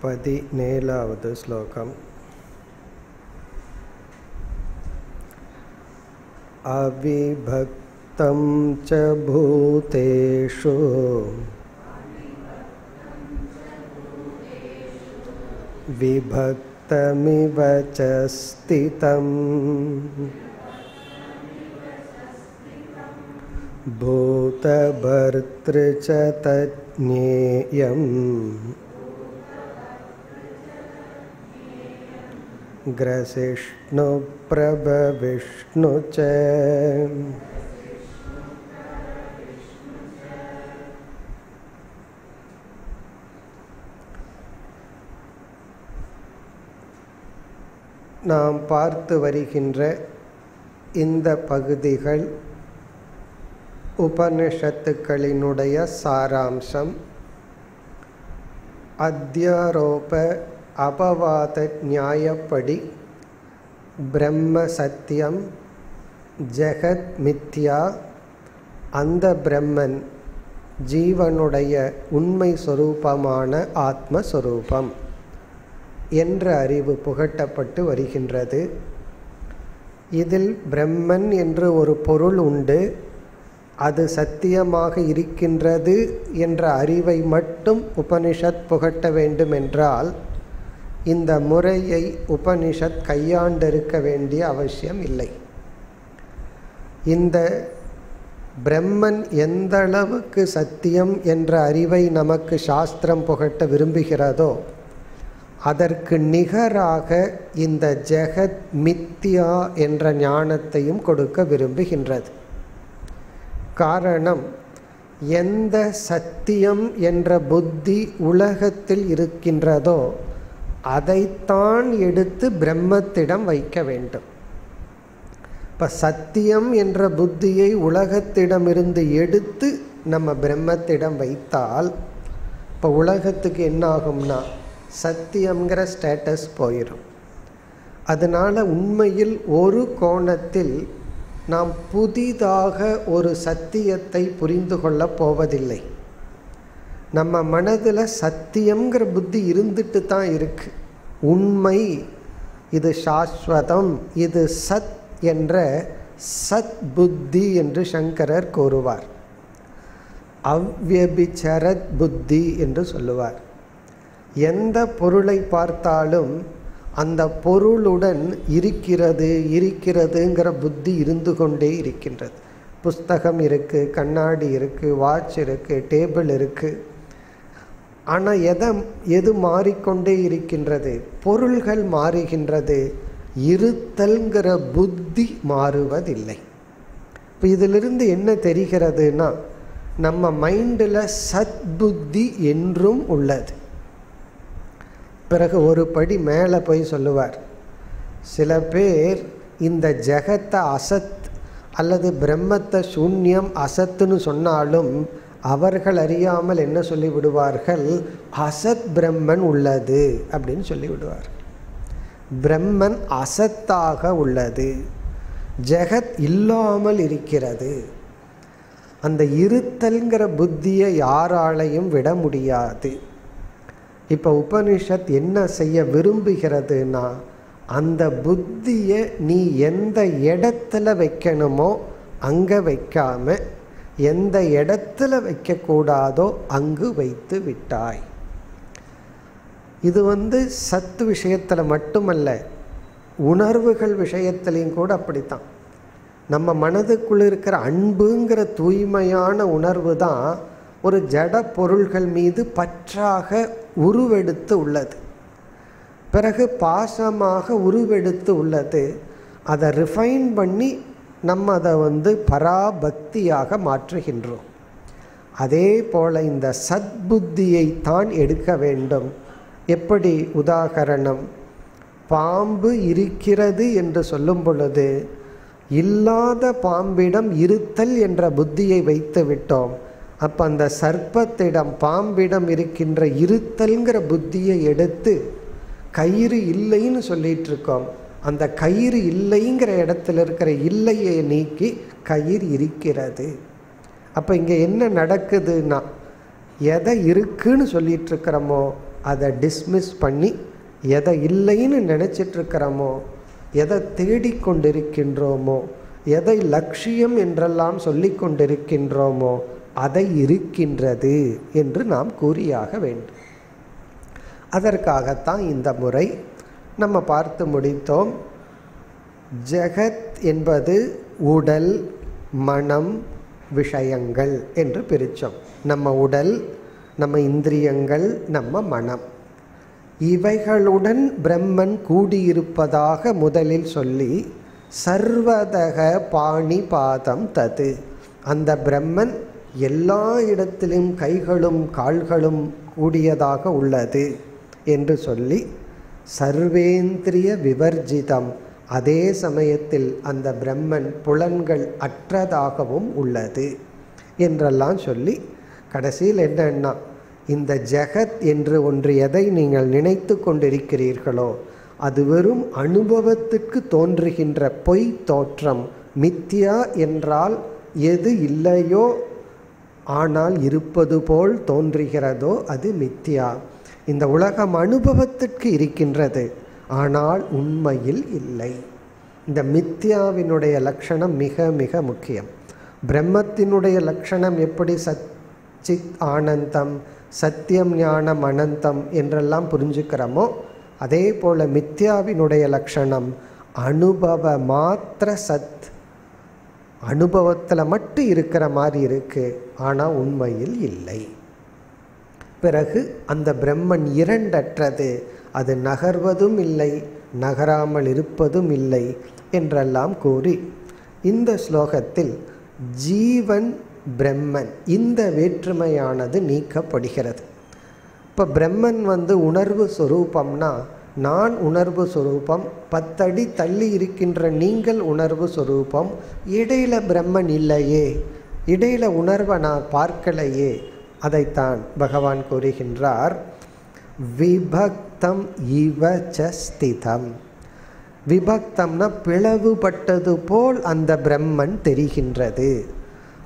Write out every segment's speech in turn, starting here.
17வது ஸ்லோகம். அவிபக்தம் ச பூதேஷு விபக்தமிவ ச ஸ்திதம் பூதபர்த்ரு ச தஜ்ஞேயம் கிரசிஷ்ணு பிரபவிஷ்ணு ச. நாம் பார்த்து வருகின்ற இந்த பகுதிகள் உபனிஷத்துக்களினுடைய சாராம்சம். அத்தியாரோப அபவாத நியாயப்படி பிரம்ம சத்தியம், ஜெகத் மித்யா, அந்த பிரம்மன் ஜீவனுடைய உண்மை சொரூபமான ஆத்மஸ்வரூபம் என்ற அறிவு புகட்டப்பட்டு வருகின்றது. இதில் பிரம்மன் என்று ஒரு பொருள் உண்டு, அது சத்தியமாக இருக்கின்றது என்ற அறிவை மட்டும் உபனிஷத் புகட்ட வேண்டும் என்றால் இந்த முறையை உபனிஷத் கையாண்டிருக்க வேண்டிய அவசியம் இல்லை. இந்த பிரம்மன் எந்த அளவுக்கு சத்தியம் என்ற அறிவை நமக்கு சாஸ்திரம் புகட்ட விரும்புகிறதோ அதற்கு நிகராக இந்த ஜெகத் மித்யா என்ற ஞானத்தையும் கொடுக்க விரும்புகின்றது. காரணம், எந்த சத்தியம் என்ற புத்தி உலகத்தில் இருக்கின்றதோ அதைத்தான் எடுத்து பிரம்மத்திடம் வைக்க வேண்டும். இப்போ சத்தியம் என்ற புத்தியை உலகத்திடமிருந்து எடுத்து நம்ம பிரம்மத்திடம் வைத்தால் இப்போ உலகத்துக்கு என்ன ஆகும்னா சத்தியம்ங்கிற ஸ்டேட்டஸ் போயிடும். அதனால் உண்மையில் ஒரு கோணத்தில் நாம் புதிதாக ஒரு சத்தியத்தை புரிந்து கொள்ளப் போவதில்லை. நம்ம மனதில் சத்தியம்ங்கிற புத்தி இருந்துட்டு தான் இருக்கு. உண்மை, இது சாஸ்வதம், இது சத் என்ற சத் புத்தி என்று சங்கரர் கூறுவார். அவ்யபிச்சரத் புத்தி என்று சொல்லுவார். எந்த பொருளை பார்த்தாலும் அந்த பொருளுடன் இருக்கிறதுங்கிற புத்தி இருந்து கொண்டே இருக்கின்றது. புஸ்தகம் இருக்குது, கண்ணாடி இருக்குது, வாட்ச் இருக்குது, டேபிள் இருக்குது. ஆனால் எது மாறிக்கொண்டே இருக்கின்றது? பொருள்கள் மாறுகின்றது, இருத்தல்ங்கிற புத்தி மாறுவதில்லை. இப்போ இதிலிருந்து என்ன தெரிகிறதுனா நம்ம மைண்டில் சத் புத்தி என்றும் உள்ளது. பிறகு ஒரு படி மேலே போய் சொல்லுவார், சில பேர் இந்த ஜெகத்தை அசத் அல்லது பிரம்மத்தை சூன்யம் அசத்துன்னு சொன்னாலும் அவர்கள் அறியாமல் என்ன சொல்லிவிடுவார்கள், அசத் பிரம்மன் உள்ளது அப்படின்னு சொல்லிவிடுவார். பிரம்மன் அசத்தாக உள்ளது, ஜெகத் இல்லாமல் இருக்கிறது. அந்த இருத்தல்ங்கிற புத்தியை யாராலையும் விட முடியாது. இப்போ உபனிஷத் என்ன செய்ய விரும்புகிறதுனா அந்த புத்தியை நீ எந்த இடத்துல வைக்கணுமோ அங்கே வைக்காம எந்த இடத்துல வைக்கக்கூடாதோ அங்கு வைத்து விட்டாய். இது சத்து விஷயத்தில் மட்டுமல்ல, உணர்வுகள் விஷயத்திலையும் கூட அப்படித்தான். நம்ம மனதுக்குள்ள இருக்கிற அன்புங்கிற தூய்மையான உணர்வு தான் ஒரு ஜட பொருள்கள் மீது பற்றாக உருவெடுத்து உள்ளது. பிறகு பாசமாக உருவெடுத்து உள்ளது. அதை ரிஃபைன் பண்ணி நம்ம அதை பராபக்தியாக மாற்றுகின்றோம். அதே போல் இந்த சத்புத்தியை தான் எடுக்க வேண்டும். எப்படி? உதாகரணம், பாம்பு இருக்கிறது என்று சொல்லும் பொழுது இல்லாத பாம்பிடம் இருத்தல் என்ற புத்தியை வைத்து விட்டோம். அப்போ அந்த சர்ப்பத்திடம், பாம்பிடம் இருக்கின்ற இருத்தல்ங்கிற புத்தியை எடுத்து கயிறு இல்லைன்னு சொல்லிட்டு இருக்கோம். அந்த கயிறு இல்லைங்கிற இடத்துல இருக்கிற இல்லையை நீக்கி கயிறு இருக்கிறது. அப்போ இங்கே என்ன நடக்குதுன்னா, எதை இருக்குன்னு சொல்லிட்டு இருக்கிறோமோ அதை டிஸ்மிஸ் பண்ணி எதை இல்லைன்னு நினச்சிட்ருக்கிறோமோ, எதை தேடிக்கொண்டிருக்கின்றோமோ, எதை லட்சியம் என்றெல்லாம் சொல்லி கொண்டிருக்கின்றோமோ அதை இருக்கின்றது என்று நாம் கூறியாக வேண்டும். அதற்காகத்தான் இந்த முறை நம்ம பார்த்து முடித்தோம். ஜெகத் என்பது உடல், மனம், விஷயங்கள் என்று பிரித்தோம். நம்ம உடல், நம்ம இந்திரியங்கள், நம்ம மனம், இவைகளுடன் பிரம்மன் கூடியிருப்பதாக முதலில் சொல்லி சர்வதக பாணி பாதம் தது, அந்த பிரம்மன் எல்லா இடத்திலும் கைகளும் கால்களும் கூடியதாக உள்ளது என்று சொல்லி சர்வேந்திரிய விவர்ஜிதம், அதே சமயத்தில் அந்த பிரம்மன் புலன்கள் அற்றதாகவும் உள்ளது என்றெல்லாம் சொல்லி கடைசியில் என்னன்னா, இந்த ஜெகத் என்று ஒன்று எதை நீங்கள் நினைத்து கொண்டிருக்கிறீர்களோ அது வெறும் அனுபவத்துக்கு தோன்றுகின்ற பொய் தோற்றம். மித்யா என்றால் எது இல்லையோ ஆனால் இருப்பது போல் தோன்றுகிறதோ அது மித்யா. இந்த உலகம் அனுபவத்திற்கு இருக்கின்றது, ஆனால் உண்மையில் இல்லை. இந்த மித்யாவினுடைய லட்சணம் மிக மிக முக்கியம். பிரம்மத்தினுடைய லட்சணம் எப்படி சச்சித் ஆனந்தம், சத்தியம் ஞானம் அனந்தம் என்றெல்லாம் புரிஞ்சுக்கிறோமோ, அதே போல் மித்யாவினுடைய லட்சணம் அனுபவ மாத்திர சத், அனுபவத்தில் மட்டும் இருக்கிற மாதிரி இருக்குது, ஆனால் உண்மையில் இல்லை. பிறகு அந்த பிரம்மன் இரண்டற்றது, அது நகர்வதும் இல்லை நகராமல் இருப்பதும் இல்லை என்றெல்லாம் கூறி இந்த ஸ்லோகத்தில் ஜீவன் பிரம்மன் இந்த வேற்றுமையானது நீக்கப்படுகிறது. இப்போ பிரம்மன் உணர்வு சொரூபம்னா நான் உணர்வு சொரூபம், 10 அடி தள்ளி இருக்கின்ற நீங்கள் உணர்வு சொரூபம், இடையில பிரம்மன் இல்லையே, இடையில உணர்வை நான் பார்க்கலையே. அதைத்தான் பகவான் கூறுகின்றார், விபக்தம் இவச்ச ஸ்திதம். விபக்தம்னா பிளவுபட்டது போல் அந்த பிரம்மன் தெரிகின்றது.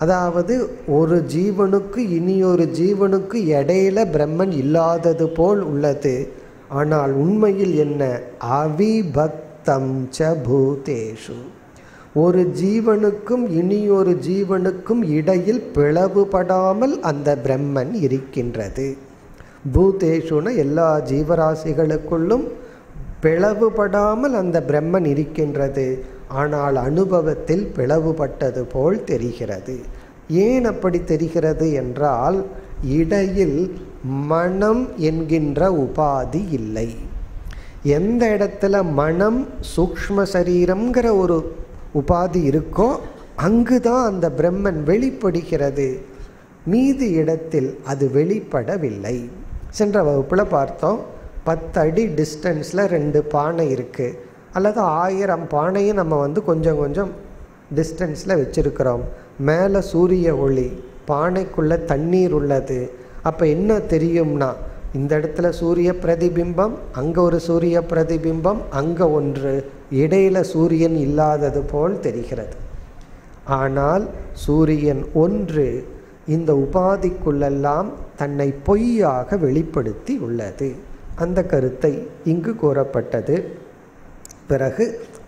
அதாவது ஒரு ஜீவனுக்கு இனியொரு ஜீவனுக்கு இடையில பிரம்மன் இல்லாதது போல் உள்ளது. ஆனால் உண்மையில் என்ன, அவிபக்தம் ச பூதேஷு, ஒரு ஜீவனுக்கும் இனியொரு ஜீவனுக்கும் இடையில் பிளவுபடாமல் அந்த பிரம்மன் இருக்கின்றது. பூதேஷுன எல்லா ஜீவராசிகளுக்குள்ளும் பிளவுபடாமல் அந்த பிரம்மன் இருக்கின்றது. ஆனால் அனுபவத்தில் பிளவுபட்டது போல் தெரிகிறது. ஏன் அப்படி தெரிகிறது என்றால், இடையில் மனம் என்கின்ற உபாதி இல்லை. எந்த இடத்துல மனம் சூக்ஷ்ம சரீரம்ங்கிற ஒரு உபாதி இருக்கோ அங்குதான் அந்த பிரம்மன் வெளிப்படுகிறது. மீதி இடத்தில் அது வெளிப்படவில்லை. சென்ற வகுப்பில் பார்த்தோம், 10 அடி டிஸ்டன்ஸில் 2 பானை இருக்குது, அல்லது 1000 பானையும் நம்ம கொஞ்சம் கொஞ்சம் டிஸ்டன்ஸில் வச்சுருக்கிறோம். மேலே சூரிய ஒளி, பானைக்குள்ளே தண்ணீர் உள்ளது. அப்போ என்ன தெரியும்னா, இந்த இடத்துல சூரிய பிரதிபிம்பம், அங்கே ஒரு சூரிய பிரதிபிம்பம், அங்கே ஒன்று, இடையில சூரியன் இல்லாதது போல் தெரிகிறது. ஆனால் சூரியன் ஒன்று இந்த உபாதிக்குள்ளெல்லாம் தன்னை பொய்யாக வெளிப்படுத்தி உள்ளது. அந்த கருத்தை இங்கு கூறப்பட்டது. பிறகு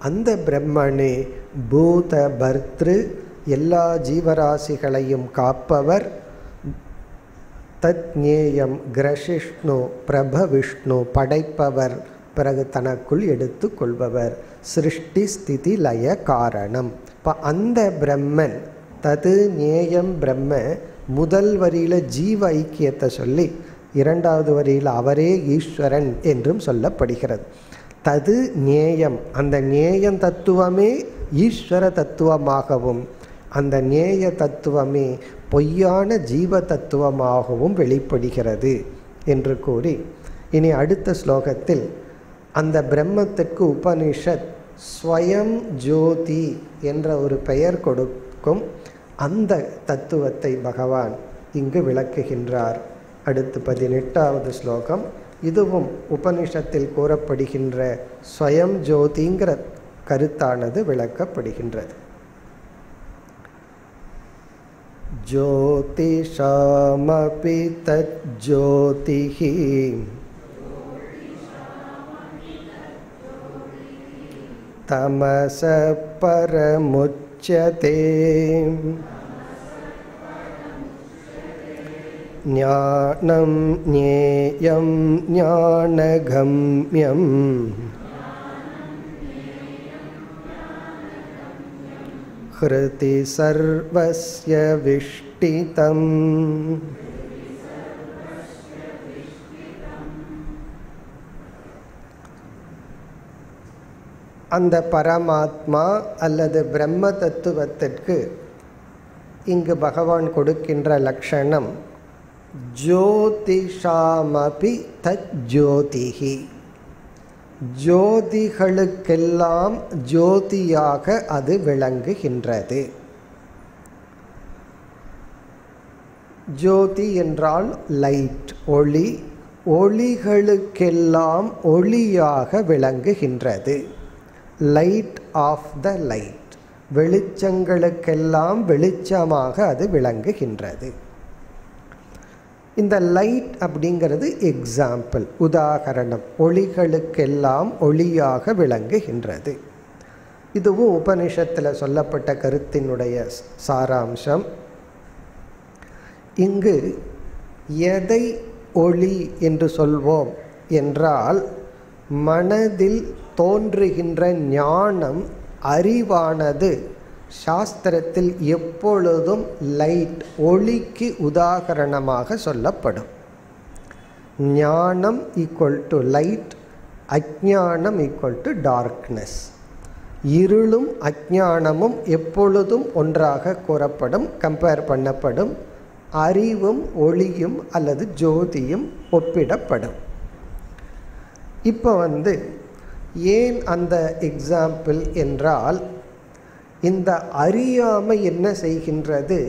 அந்த பிரம்மனே பூத பர்த்ரு, எல்லா ஜீவராசிகளையும் காப்பவர், தத்ஞேயம் கிரசிஷ்ணு பிரபவிஷ்ணு, படைப்பவர், பிறகு தனக்குள் எடுத்து கொள்பவர், சிருஷ்டி ஸ்திதி லய காரணம். இப்போ அந்த பிரம்மன் தது ஞேயம் பிரம்ம, முதல் வரியில் ஜீவ ஐக்கியத்தை சொல்லி 2வது வரியில் அவரே ஈஸ்வரன் என்றும் சொல்லப்படுகிறது. தது ஞேயம், அந்த ஞேயம் தத்துவமே ஈஸ்வர தத்துவமாகவும் அந்த ஞேய தத்துவமே பொய்யான ஜீவ தத்துவமாகவும் வெளிப்படுகிறது என்று கூறி, இனி அடுத்த ஸ்லோகத்தில் அந்த பிரம்மத்திற்கு உபனிஷத் ஸ்வயம் ஜோதி என்ற ஒரு பெயர் கொடுக்கும். அந்த தத்துவத்தை பகவான் இங்கு விளக்குகின்றார். அடுத்து 18வது ஸ்லோகம். இதுவும் உபனிஷத்தில் கூறப்படுகின்ற ஸ்வயம் ஜோதிங்கிற கருத்தானது விளக்கப்படுகின்றது. ஜோதிஷாமபி தத் ஜோதிஹி தமஸ பரமுச்யதே ஞானம் ஞேயம் ஞானகம்யம் ஹ்ருதி சர்வஸ்ய விஷ்டிதம். அந்த பரமாத்மா அல்லது பிரம்ம தத்துவத்திற்கு இங்கு பகவான் கொடுக்கின்ற லட்சணம் ஜோதிஷாமபி தத் ஜோதிஹி. ஜோதிகளுக்கெல்லாம் ஜோதியாக அது விளங்குகின்றது. ஜோதி என்றால் லைட், ஒளி. ஒளிகளுக்கெல்லாம் ஒளியாக விளங்குகின்றது. லைட் ஆஃப் த லைட், வெளிச்சங்களுக்கெல்லாம் வெளிச்சமாக அது விளங்குகின்றது. இந்த லைட் அப்படிங்கிறது எக்ஸாம்பிள், உதாகரணம். ஒளிகளுக்கெல்லாம் ஒளியாக விளங்குகின்றது. இதுவும் உபனிஷத்தில் சொல்லப்பட்ட கருத்தினுடைய சாராம்சம். இங்கு எதை ஒளி என்று சொல்வோம் என்றால், மனதில் தோன்றுகின்ற ஞானம், அறிவானது சாஸ்திரத்தில் எப்பொழுதும் லைட், ஒளிக்கு உதாகரணமாக சொல்லப்படும். ஞானம் ஈக்குவல் டு லைட், அஞ்ஞானம் ஈக்குவல் டு டார்க்னஸ். இருளும் அஞ்ஞானமும் எப்பொழுதும் ஒன்றாக கூறப்படும், கம்பேர் பண்ணப்படும். அறிவும் ஒளியும் அல்லது ஜோதியும் ஒப்பிடப்படும். இப்போ ஏன் அந்த எக்ஸாம்பிள் என்றால், இந்த அறியாமை என்ன செய்கின்றது,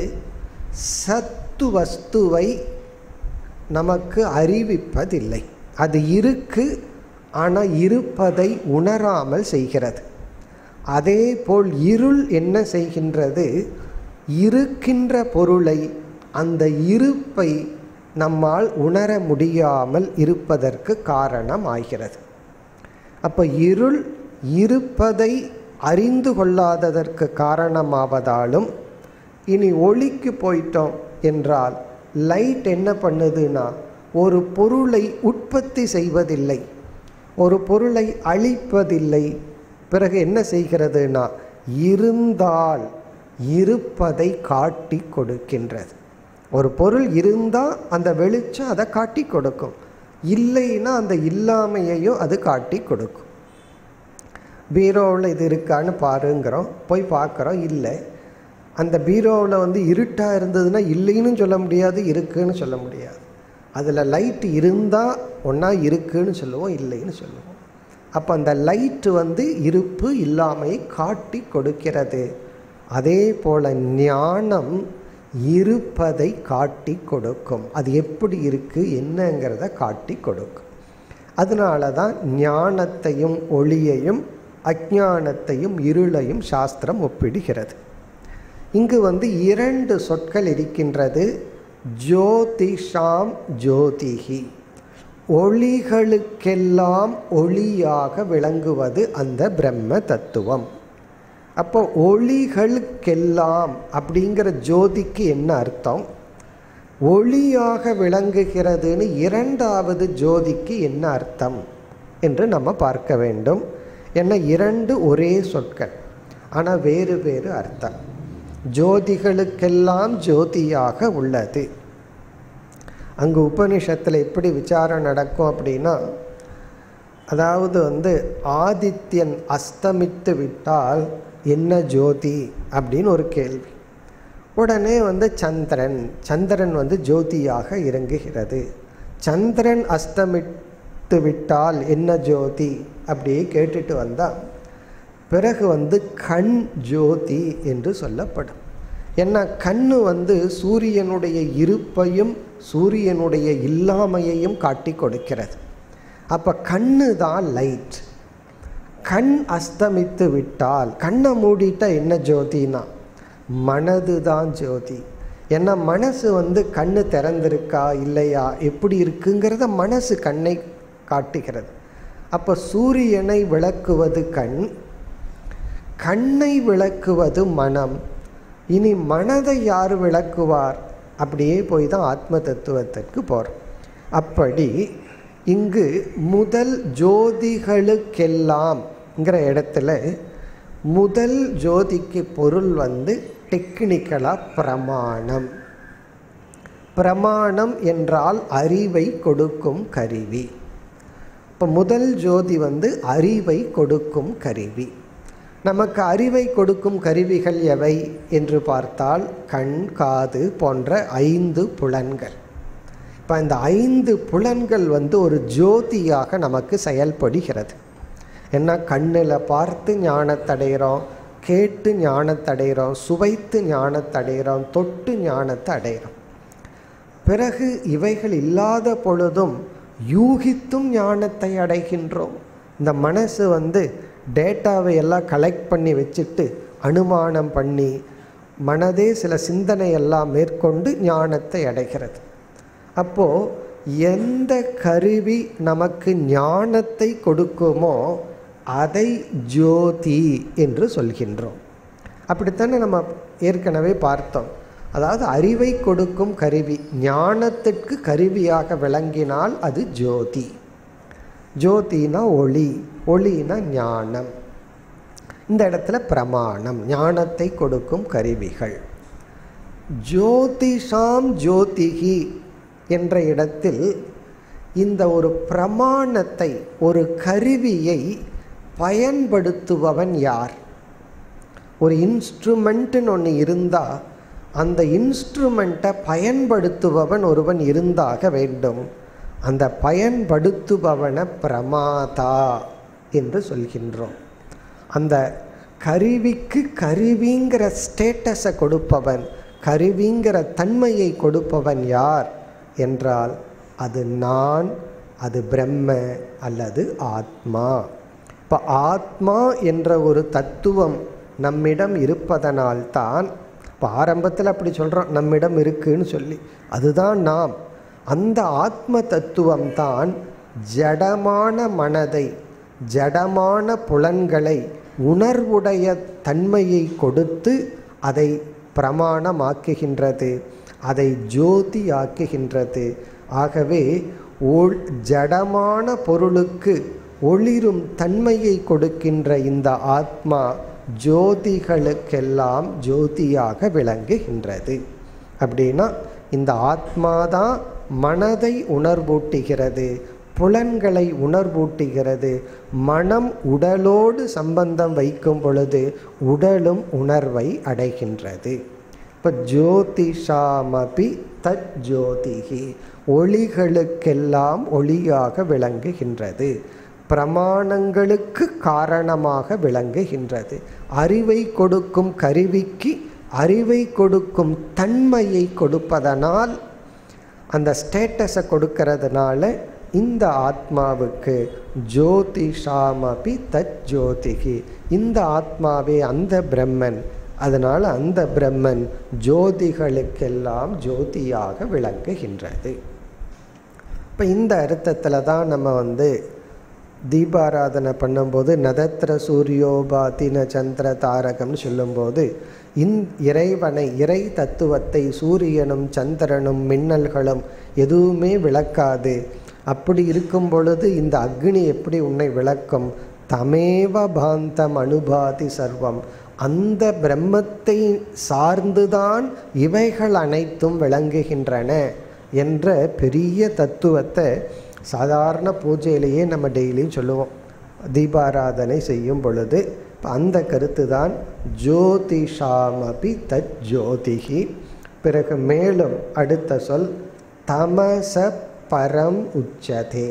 சத்து வஸ்துவை நமக்கு அறிவிப்பதில்லை. அது இருக்கு, ஆனால் இருப்பதை உணராமல் செய்கிறது. அதே போல் இருள் என்ன செய்கின்றது, இருக்கின்ற பொருளை, அந்த இருப்பை நம்மால் உணர முடியாமல் இருப்பதற்கு காரணம் ஆகிறது. அப்போ இருள் இருப்பதை அறிந்து கொள்ளாததற்கு காரணமாவதாலும், இனி ஒளிக்கு போயிட்டோம் என்றால் லைட் என்ன பண்ணுதுன்னா, ஒரு பொருளை உற்பத்தி செய்வதில்லை, ஒரு பொருளை அழிப்பதில்லை. பிறகு என்ன செய்கிறதுனா, இருந்தால் இருப்பதை காட்டி கொடுக்கின்றது. ஒரு பொருள் இருந்தால் அந்த வெளிச்சம் அதை காட்டி கொடுக்கும், இல்லைன்னா அந்த இல்லாமையையும் அது காட்டி கொடுக்கும். பீரோவில் இது இருக்கான்னு பாருங்கிறோம், போய் பார்க்குறோம், இல்லை. அந்த பீரோவில் இருட்டாக இருந்ததுன்னா இல்லைன்னு சொல்ல முடியாது, இருக்குன்னு சொல்ல முடியாது. அதில் லைட் இருந்தால் ஒன்றா இருக்குன்னு சொல்லுவோம், இல்லைன்னு சொல்லுவோம். அப்போ அந்த லைட்டு இருப்பு இல்லாமையை காட்டி கொடுக்கிறது. அதே போல் ஞானம் இருப்பதை காட்டி கொடுக்கும். அது எப்படி இருக்குது என்னங்கிறத காட்டி கொடுக்கும். அதனால தான் ஞானத்தையும் ஒளியையும் அஞ்ஞானத்தையும் இருளையும் சாஸ்திரம் ஒப்பிடுகிறது. இங்கு இரண்டு சொற்கள் இருக்கின்றது. ஜோதிஷாம் ஜோதிஹி, ஒளிகளுக்கெல்லாம் ஒளியாக விளங்குவது அந்த பிரம்ம தத்துவம். அப்போ ஒளிகளுக்கெல்லாம் அப்படிங்கிற ஜோதிக்கு என்ன அர்த்தம், ஒளியாக விளங்குகிறதுன்னு இரண்டாவது ஜோதிக்கு என்ன அர்த்தம் என்று நம்ம பார்க்க வேண்டும். ஏன்னா இரண்டு ஒரே சொற்கள், ஆனால் வேறு வேறு அர்த்தம். ஜோதிகளுக்கெல்லாம் ஜோதியாக உள்ளது. அங்கு உபனிஷத்தில் எப்படி விசாரம் நடக்கும் அப்படின்னா, அதாவது ஆதித்யன் அஸ்தமித்து விட்டால் என்ன ஜோதி அப்படின்னு ஒரு கேள்வி. உடனே சந்திரன் ஜோதியாக இறங்குகிறது. சந்திரன் அஸ்தமித்து விட்டால் என்ன ஜோதி அப்படியே கேட்டுட்டு வந்தால் பிறகு கண் ஜோதி என்று சொல்லப்படும். ஏன்னா கண்ணு சூரியனுடைய இருப்பையும் சூரியனுடைய இல்லாமையையும் காட்டி கொடுக்கிறது. அப்போ கண்ணு தான் லைட். கண் அஸ்தமித்து விட்டால், கண்ணை மூடிட்டா என்ன ஜோதினா மனது தான் ஜோதி. ஏன்னா மனசு கண்ணு திறந்திருக்கா இல்லையா எப்படி இருக்குங்கிறத மனசு கண்ணை காட்டுகிறது. அப்போ சூரியனை விளக்குவது கண், கண்ணை விளக்குவது மனம். இனி மனதை யார் விளக்குவார்? அப்படியே போய் தான் ஆத்ம தத்துவத்திற்கு போகிறோம். அப்படி இங்கு முதல் ஜோதிகளுக்கெல்லாம்ங்கிற இடத்துல முதல் ஜோதிக்கு பொருள் டெக்னிக்கலாக பிரமாணம். பிரமாணம் என்றால் அறிவை கொடுக்கும் கருவி. இப்போ முதல் ஜோதி அறிவை கொடுக்கும் கருவி. நமக்கு அறிவை கொடுக்கும் கருவிகள் எவை என்று பார்த்தால் கண், காது போன்ற 5 புலன்கள். இப்போ இந்த 5 புலன்கள் ஒரு ஜோதியாக நமக்கு செயல்படுகிறது. ஏன்னா கண்ணில் பார்த்து ஞானத்தடைகிறோம், கேட்டு ஞானத்தடைகிறோம், சுவைத்து ஞானத்தடைகிறோம், தொட்டு ஞானத்தை அடைகிறோம். பிறகு இவைகள் இல்லாத பொழுதும் யூகித்தும் ஞானத்தை அடைகின்றோம். இந்த மனசு டேட்டாவை எல்லாம் கலெக்ட் பண்ணி வச்சுட்டு அனுமானம் பண்ணி மனதே சில சிந்தனையெல்லாம் மேற்கொண்டு ஞானத்தை அடைகிறது. அப்போது எந்த கருவி நமக்கு ஞானத்தை கொடுக்குமோ அதை ஜோதி என்று சொல்கின்றோம். அப்படித்தானே நம்ம ஏற்கனவே பார்த்தோம். அதாவது அறிவை கொடுக்கும் கருவி ஞானத்திற்கு கருவியாக விளங்கினால் அது ஜோதி. ஜோதினா ஒளி, ஒளினா ஞானம். இந்த இடத்துல பிரமாணம், ஞானத்தை கொடுக்கும் கருவிகள். ஜோதிஷாம் ஜோதிகி என்ற இடத்தில் இந்த ஒரு பிரமாணத்தை, ஒரு கருவியை பயன்படுத்துபவன் யார்? ஒரு இன்ஸ்ட்ருமெண்ட்டுன்னு ஒன்று இருந்தால் அந்த இன்ஸ்ட்ருமெண்ட்டை பயன்படுத்துபவன் ஒருவன் இருந்தாக வேண்டும். அந்த பயன்படுத்துபவனை பிரமாதா என்று சொல்கின்றோம். அந்த கருவிக்கு கருவிங்கிற ஸ்டேட்டஸை கொடுப்பவன், கருவிங்கிற தன்மையை கொடுப்பவன் யார் என்றால் அது நான், அது பிரம்ம அல்லது ஆத்மா. இப்போ ஆத்மா என்ற ஒரு தத்துவம் நம்மிடம் இருப்பதனால்தான், இப்போ ஆரம்பத்தில் அப்படி சொல்கிறோம் நம்மிடம் இருக்குன்னு சொல்லி, அதுதான் நாம். அந்த ஆத்ம தத்துவம்தான் ஜடமான மனதை, ஜடமான புலன்களை உணர்வுடைய தன்மையை கொடுத்து அதை பிரமாணமாக்குகின்றது, அதை ஜோதி ஆக்குகின்றது. ஆகவே ஜடமான பொருளுக்கு ஒளிரும் தன்மையை கொடுக்கின்ற இந்த ஆத்மா ஜோதிகளுக்கெல்லாம் ஜோதியாக விளங்குகின்றது. அப்படின்னா இந்த ஆத்மாதான் மனதை உணர்வூட்டுகிறது, புலன்களை உணர்வூட்டுகிறது. மனம் உடலோடு சம்பந்தம் வைக்கும் பொழுது உடலும் உணர்வை அடைகின்றது. இப்போ ஜோதிஷாமபி தத் ஜோதிகி, ஒளிகளுக்கெல்லாம் ஒளியாக விளங்குகின்றது, பிரமாணங்களுக்கு காரணமாக விளங்குகின்றது. அறிவை கொடுக்கும் கருவிக்கு அறிவை கொடுக்கும் தன்மையை கொடுப்பதனால், அந்த ஸ்டேட்டஸை கொடுக்கறதுனால இந்த ஆத்மாவுக்கு ஜோதிஷாமபி தத் ஜோதிகி, இந்த ஆத்மாவே அந்த பிரம்மன். அதனால் அந்த பிரம்மன் ஜோதிகளுக்கெல்லாம் ஜோதியாக விளங்குகின்றது. இப்போ இந்த அர்த்தத்தில் தான் நம்ம தீபாராதனை பண்ணும்போது நதத்திர சூரியோபாதி ந சந்திர தாரகம்னு சொல்லும்போது இறைவனை, இறை தத்துவத்தை சூரியனும் சந்திரனும் மின்னல்களும் எதுவுமே விளக்காது. அப்படி இருக்கும் பொழுது இந்த அக்னி எப்படி உன்னை விளக்கும்? தமேவ பாந்தம் அனுபாதி சர்வம், அந்த பிரம்மத்தை சார்ந்துதான் இவைகள் அனைத்தும் விளங்குகின்றன என்ற பெரிய தத்துவத்தை சாதாரண பூஜையிலேயே நம்ம டெய்லியும் சொல்லுவோம் தீபாராதனை செய்யும் பொழுது. அந்த கருத்து தான் ஜோதிஷாமபி தத் ஜோதிகி. பிறகு மேலும் அடுத்த சொல் தமச பரம் உச்சதே,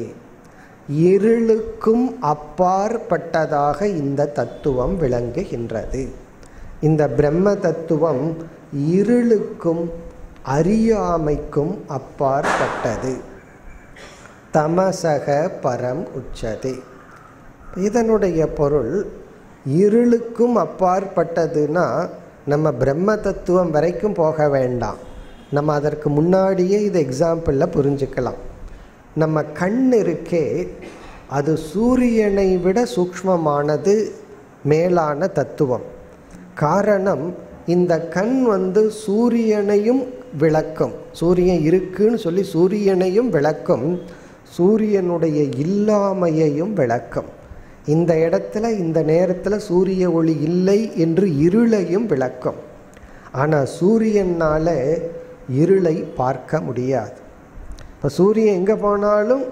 இருளுக்கும் அப்பாற்பட்டதாக இந்த தத்துவம் விளங்குகின்றது. இந்த பிரம்ம தத்துவம் இருளுக்கும் அறியாமைக்கும் அப்பாற்பட்டது. தமசக பரம் உச்சதே, இதனுடைய பொருள் இருளுக்கும் அப்பாற்பட்டதுன்னா நம்ம பிரம்ம தத்துவம் வரைக்கும் போக வேண்டாம். நம்ம அதற்கு முன்னாடியே இது எக்ஸாம்பிளில் புரிஞ்சுக்கலாம். நம்ம கண் இருக்கே, அது சூரியனை விட சூக்ஷ்மமானது மேலான தத்துவம். காரணம், இந்த கண் சூரியனையும் விளக்கும், சூரியன் இருக்குன்னு சொல்லி சூரியனையும் விளக்கும், சூரியனுடைய இல்லாமையையும் விளக்கும். இந்த இடத்துல இந்த நேரத்தில் சூரிய ஒளி இல்லை என்று இருளையும் விளக்கும். ஆனால் சூரியனால் இருளை பார்க்க முடியாது. இப்போ சூரியன் எங்கே போனாலும்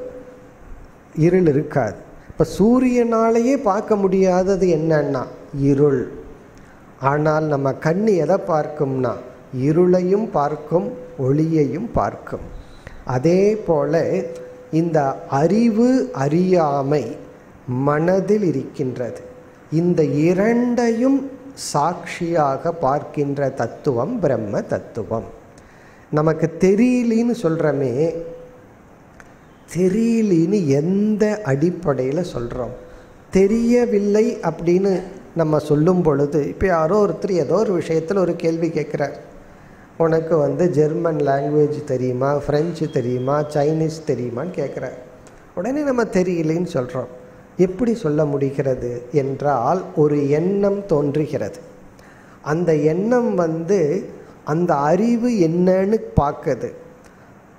இருள் இருக்காது. இப்போ சூரியனாலேயே பார்க்க முடியாதது என்னன்னா இருள். ஆனால் நம்ம கண் எதை பார்க்கும்னா இருளையும் பார்க்கும், ஒளியையும் பார்க்கும். அதே போல இந்த அறிவு அறியாமை மனதில் இருக்கின்றது. இந்த இரண்டையும் சாட்சியாக பார்க்கின்ற தத்துவம் பிரம்ம தத்துவம். நமக்கு தெரியலின்னு சொல்கிறோமே, தெரியலின்னு எந்த அடிப்படையில் சொல்கிறோம்? தெரியவில்லை அப்படின்னு நம்ம சொல்லும் பொழுது, இப்போ யாரோ ஒருத்தர் ஏதோ ஒரு விஷயத்தில் ஒரு கேள்வி கேட்குறார், உனக்கு ஜெர்மன் லாங்குவேஜ் தெரியுமா, ஃப்ரெஞ்சு தெரியுமா, சைனீஸ் தெரியுமான்னு கேட்குறார். உடனே நம்ம தெரியலைன்னு சொல்கிறோம். எப்படி சொல்ல முடிகிறது என்றால், ஒரு எண்ணம் தோன்றுகிறது. அந்த எண்ணம் அந்த அறிவு என்னன்னு பார்க்குது.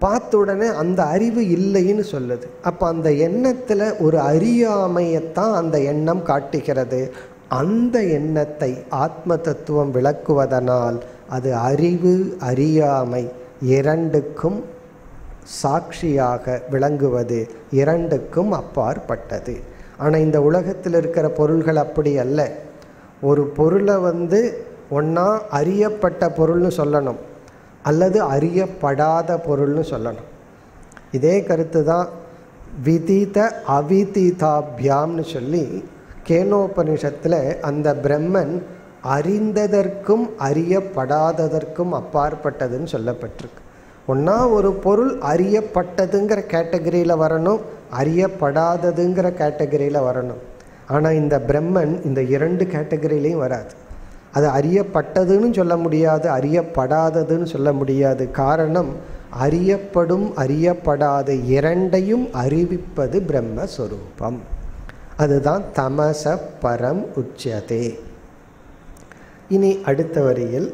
பார்த்த உடனே அந்த அறிவு இல்லைன்னு சொல்லுது. அப்போ அந்த எண்ணத்தில் ஒரு அறியாமையத்தான் அந்த எண்ணம் காட்டுகிறது. அந்த எண்ணத்தை ஆத்ம தத்துவம் விளக்குவதனால் அது அறிவு அறியாமை இரண்டுக்கும் சாட்சியாக விளங்குவது, இரண்டுக்கும் அப்பாற்பட்டது. ஆனால் இந்த உலகத்தில் இருக்கிற பொருள்கள் அப்படி அல்ல. ஒரு பொருளை ஒன்றா அறியப்பட்ட பொருள்னு சொல்லணும், அல்லது அறியப்படாத பொருள்னு சொல்லணும். இதே கருத்து தான் விதித அவிதிதாபியாம்னு சொல்லி கேனோபனிஷத்தில் அந்த பிரம்மன் அறிந்ததற்கும் அறியப்படாததற்கும் அப்பாற்பட்டதுன்னு சொல்லப்பட்டிருக்கு. ஒன்றா ஒரு பொருள் அறியப்பட்டதுங்கிற கேட்டகரியில் வரணும், அறியப்படாததுங்கிற கேட்டகரியில் வரணும். ஆனால் இந்த பிரம்மன் இந்த இரண்டு கேட்டகரியிலையும் வராது. அது அறியப்பட்டதுன்னு சொல்ல முடியாது, அறியப்படாததுன்னு சொல்ல முடியாது. காரணம், அறியப்படும் அறியப்படாத இரண்டையும் அறிவிப்பது பிரம்மஸ்வரூபம். அதுதான் தமச பரம் உச்சதே. இனி அடுத்த வரியில்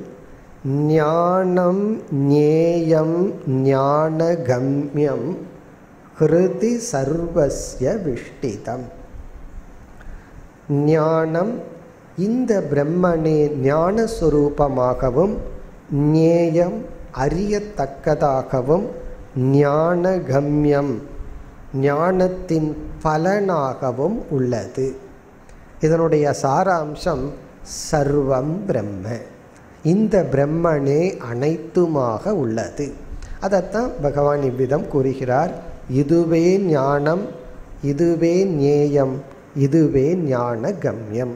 ஞானம் ஞேயம் ஞானகம்யம் ஹிருதி சர்வஸ்ய விஷ்டிதம். ஞானம், இந்த பிரம்மனே ஞானஸ்வரூபமாகவும், ஞேயம் அறியத்தக்கதாகவும், ஞானகம்யம் ஞானத்தின் பலனாகவும் உள்ளது. இதனுடைய சாராம்சம் சர்வம் பிரம்ம, இந்த பிரம்மனே அனைத்துமாக உள்ளது. அதைத்தான் பகவான் இவ்விதம் கூறுகிறார், இதுவே ஞானம், இதுவே ஞேயம், இதுவே ஞான கம்யம்.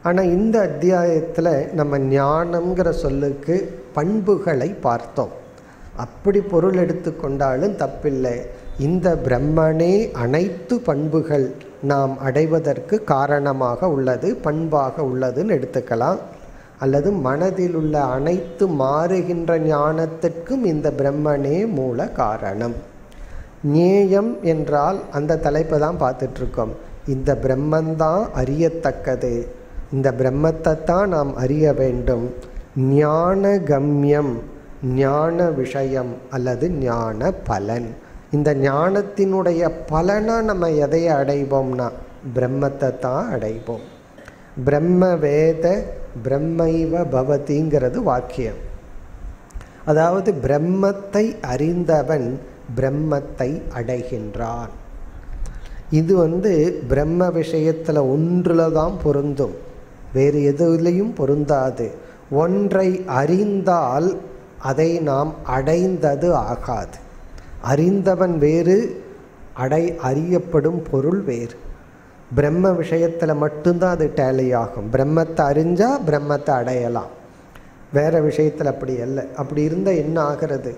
ஆனால் இந்த அத்தியாயத்தில் நம்ம ஞானம்ங்கிற சொல்லுக்கு பண்புகளை பார்த்தோம். அப்படி பொருள் எடுத்துக்கொண்டாலும் தப்பில்லை. இந்த பிரம்மனே அனைத்து பண்புகள் நாம் அடைவதற்கு காரணமாக உள்ளது, பண்பாக உள்ளதுன்னு எடுத்துக்கலாம். அல்லது மனதில் உள்ள அனைத்து மாறுகின்ற ஞானத்திற்கும் இந்த பிரம்மனே மூல காரணம். ஞேயம் என்றால் அந்த தலைப்பை தான் பார்த்துட்ருக்கோம். இந்த பிரம்மந்தான் அறியத்தக்கது, இந்த பிரம்மத்தை தான் நாம் அறிய வேண்டும். ஞான கம்யம் ஞான விஷயம் அல்லது ஞான பலன். இந்த ஞானத்தினுடைய பலனாக நம்ம எதை அடைவோம்னா பிரம்மத்தை தான் அடைவோம். பிரம்ம வேத பிரம்மைவ பவதிங்கிறது வாக்கியம். அதாவது பிரம்மத்தை அறிந்தவன் பிரம்மத்தை அடைகின்றான். இது பிரம்ம விஷயத்தில் ஒன்றில் தான் பொருந்தும், வேறு எதுலையும் பொருந்தாது. ஒன்றை அறிந்தால் அதை நாம் அடைந்தது ஆகாது. அறிந்தவன் வேறு, அறியப்படும் பொருள் வேறு. பிரம்ம விஷயத்தில் மட்டும்தான் அது டேலி ஆகும். பிரம்மத்தை அறிஞ்சால் பிரம்மத்தை அடையலாம், வேறு விஷயத்தில் அப்படி அல்ல. அப்படி இருந்தால் என்ன ஆகிறது,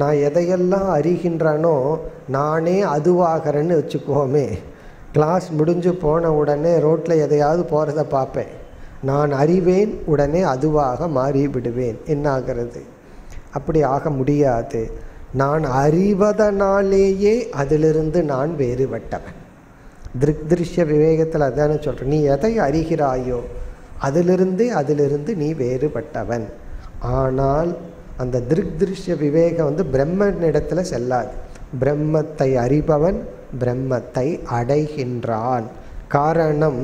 நான் எதையெல்லாம் அறிகின்றனோ நானே அதுவாகிறேன்னு வச்சுக்கோமே. கிளாஸ் முடிஞ்சு போன உடனே ரோட்டில் எதையாவது போகிறத பார்ப்பேன், நான் அறிவேன், உடனே அதுவாக மாறி விடுவேன். என்ன ஆகிறது? அப்படி ஆக முடியாது. நான் அறிவதனாலேயே அதிலிருந்து நான் வேறுபட்டவன். திருஷ்ய விவேகத்தில் அதான சொல்கிறேன், நீ எதை அறிகிறாயோ அதிலிருந்து நீ வேறுபட்டவன். ஆனால் அந்த திருஷ்ய விவேகம் பிரம்மனிடத்தில் செல்லாது. பிரம்மத்தை அறிபவன் பிரம்மத்தை அடைகின்றான். காரணம்,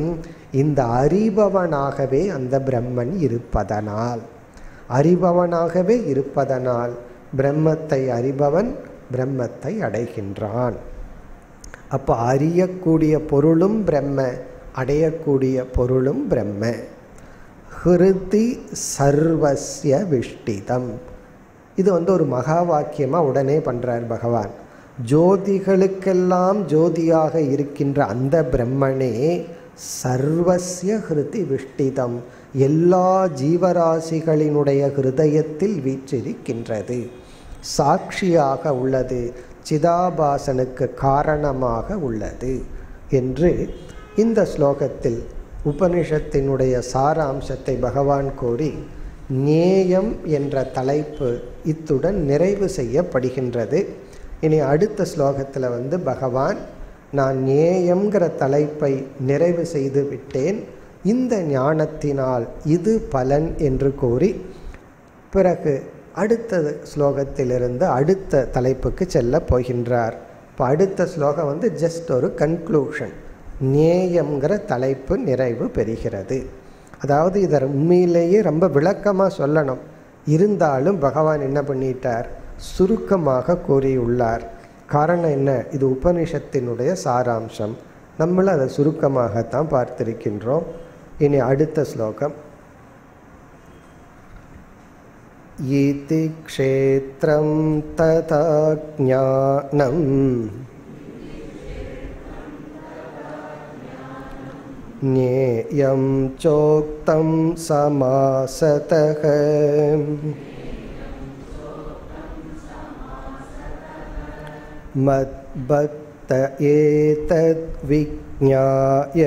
இந்த அறிபவனாகவே அந்த பிரம்மன் இருப்பதனால், பிரம்மத்தை அறிபவன் பிரம்மத்தை அடைகின்றான். அப்போ அறியக்கூடிய பொருளும் பிரம்ம, அடையக்கூடிய பொருளும் பிரம்ம. ஹிருதி சர்வஸ்ய விஷ்டிதம். இது ஒரு மகா வாக்கியமாக உடனே பண்ணுறார் பகவான். ஜோதிகளுக்கெல்லாம் ஜோதியாக இருக்கின்ற அந்த பிரம்மனே சர்வஸ்ய ஹிருதி விஷ்டிதம், எல்லா ஜீவராசிகளினுடைய ஹிருதயத்தில் வீற்றிருக்கின்றது, சாட்சியாக உள்ளது, சிதாபாசனுக்கு காரணமாக உள்ளது என்று இந்த ஸ்லோகத்தில் உபனிஷத்தினுடைய சாராம்சத்தை பகவான் கூறி ஞேயம் என்ற தலைப்பு இத்துடன் நிறைவு செய்யப்படுகின்றது. இனி அடுத்த ஸ்லோகத்தில் பகவான் நான் ஞேயம்ங்கிற தலைப்பை நிறைவு செய்து விட்டேன், இந்த ஞானத்தினால் இது பலன் என்று கூறி பிறகு அடுத்த ஸ்லோகத்திலிருந்து அடுத்த தலைப்புக்கு செல்ல போகின்றார். இப்போ அடுத்த ஸ்லோகம் ஜஸ்ட் ஒரு கன்க்ளூஷன், ஞேயம்ங்கிற தலைப்பு நிறைவு பெறுகிறது. அதாவது இதை உண்மையிலேயே ரொம்ப விளக்கமாக சொல்லணும், இருந்தாலும் பகவான் என்ன பண்ணிட்டார், சுருக்கமாக கூறியுள்ளார். காரணம் என்ன, இது உபனிஷத்தினுடைய சாராம்சம், நம்மளும் அதை சுருக்கமாகத்தான் பார்த்திருக்கின்றோம். இனி அடுத்த ஸ்லோகம். ஈதி க்ஷேத்ரம் ததா ஞானம் ஞேயம் சோக்தம் சமாசதஹ மத்பக்த ஏதத் விஜ்ஞாய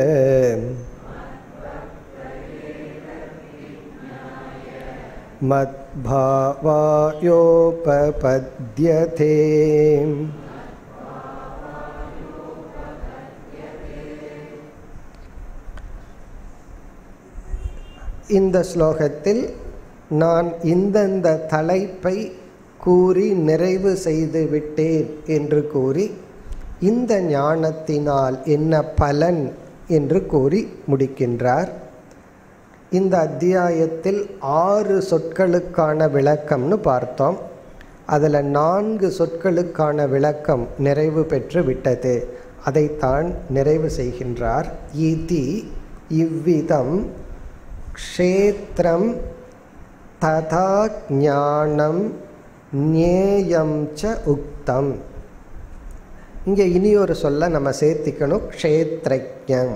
மத்பாவாயோபபத்யதே. இந்த ஸ்லோகத்தில் நான் இந்தந்த தலைப்பை கூறி நிறைவு செய்து விட்டேன் என்று கூறி இந்த ஞானத்தினால் என்ன பலன் என்று கூறி முடிக்கின்றார். இந்த அத்தியாயத்தில் 6 சொற்களுக்கான விளக்கம்னு பார்த்தோம். அதில் 4 சொற்களுக்கான விளக்கம் நிறைவு பெற்று விட்டது. அதைத்தான் நிறைவு செய்கின்றார். இதி இவ்விதம் க்ஷேத்ரம் ததா ஞானம் ஞேயம் ச உக்தம். இங்கே இனி ஒரு சொல்ல நம்ம சேர்த்திக்கணும், க்ஷேத்ரஜ்ஞம்.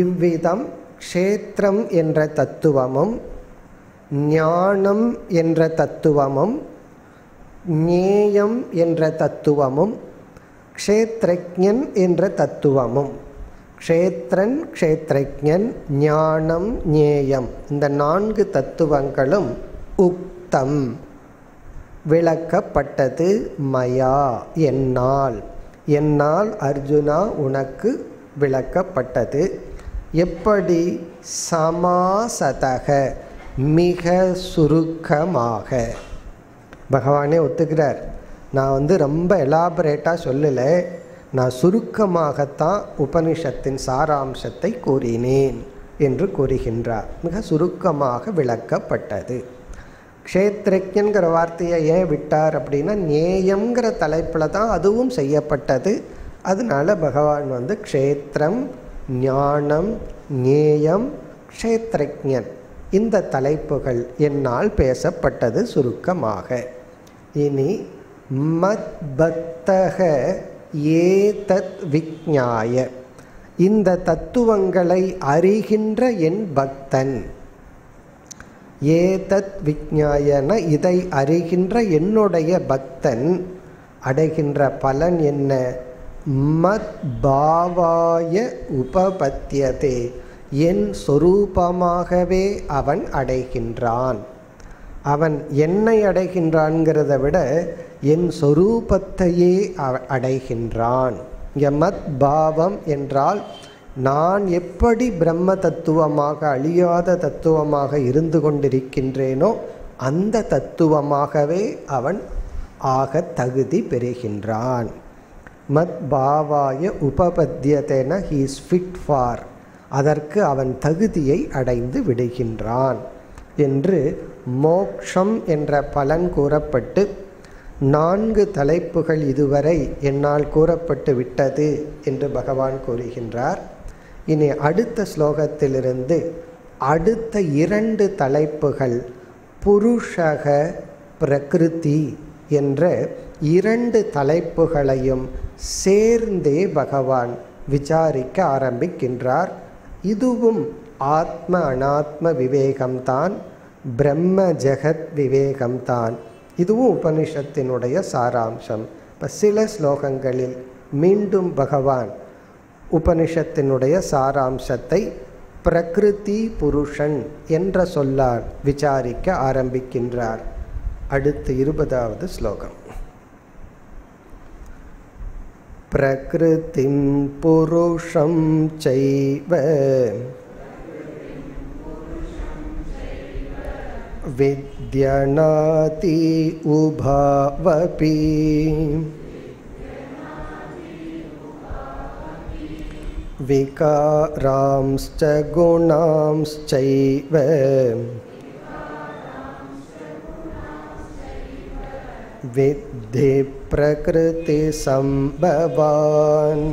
இவ்விதம் க்ஷேத்ரம் என்ற தத்துவமும் ஞானம் என்ற தத்துவமும் ஞேயம் என்ற தத்துவமும் க்ஷேத்ரஜ்ஞன் என்ற தத்துவமும், க்ஷேத்ரன் க்ஷேத்ரஜ்ஞன் ஞானம் ஞேயம், இந்த 4 தத்துவங்களும் உக்தம் விளக்கப்பட்டது. மயா என்னால் அர்ஜுனா உனக்கு விளக்கப்பட்டது. எப்படி? சமாசதக மிக சுருக்கமாக. பகவானே ஒத்துக்கிறார், நான் ரொம்ப எலாபரேட்டாக சொல்லலை, நான் சுருக்கமாகத்தான் உபனிஷத்தின் சாராம்சத்தை கூறினேன் என்று கூறுகின்றார். மிக சுருக்கமாக விளக்கப்பட்டது. க்ஷேத்ரஜ்ஞன்கிற வார்த்தையை ஏன் விட்டார் அப்படின்னா, ஞேயம்ங்கிற தலைப்பில் தான் அதுவும் செய்யப்பட்டது. அதனால பகவான் க்ஷேத்ரம் ஞானம் ஞேயம் க்ஷேத்ரஜ்ஞன் இந்த தலைப்புகள் என்னால் பேசப்பட்டது சுருக்கமாக. இனி மத்பக்தக ஏதத் விஜ்ஞாய, இந்த தத்துவங்களை அறிகின்ற என் பக்தன். ஏதத் விஜ்ஞாயன இதை அறிகின்ற என்னுடைய பக்தன் அடைகின்ற பலன் என்ன? மத்பாவாய உபபத்யதே, என் சொரூபமாகவே அவன் அடைகின்றான். அவன் என்னை அடைகின்றான்கிறத விட என் சொரூபத்தையே அடைகின்றான் இங்கே மத் பாவம் என்றால் நான் எப்படி பிரம்ம தத்துவமாக அழியாத தத்துவமாக இருந்து கொண்டிருக்கின்றேனோ அந்த தத்துவமாகவே அவன் ஆக தகுதி பெறுகின்றான். மத் பாவாய உபபத்தியதென ஹி இஸ் ஃபிட் ஃபார், அதற்கு அவன் தகுதியை அடைந்து விடுகின்றான் என்று மோக்ஷம் என்ற பலன் கூறப்பட்டு 4 தலைப்புகள் இதுவரை என்னால் கூறப்பட்டு விட்டது என்று பகவான் கூறுகின்றார். இனி அடுத்த ஸ்லோகத்திலிருந்து அடுத்த 2 தலைப்புகள் புருஷக பிரகிருதி என்ற 2 தலைப்புகளையும் சேர்ந்தே பகவான் விசாரிக்க ஆரம்பிக்கின்றார். இதுவும் ஆத்ம அனாத்ம விவேகம்தான், பிரம்ம ஜெகத் விவேகம்தான். இதுவும் உபனிஷத்தினுடைய சாராம்சம். இப்போ சில ஸ்லோகங்களில் மீண்டும் பகவான் உபனிஷத்தினுடைய சாராம்சத்தை பிரகிருதி புருஷன் என்ற சொல்லால் விசாரிக்க ஆரம்பிக்கின்றார். அடுத்து 20வது ஸ்லோகம். பிரகிருதிம் புருஷம் சைவ வித்யநாதி உபாவபி விகாராம்ஸ்ச குணாம்ஸ்சைவ வித்தி பிரகிருதி சம்பவான்.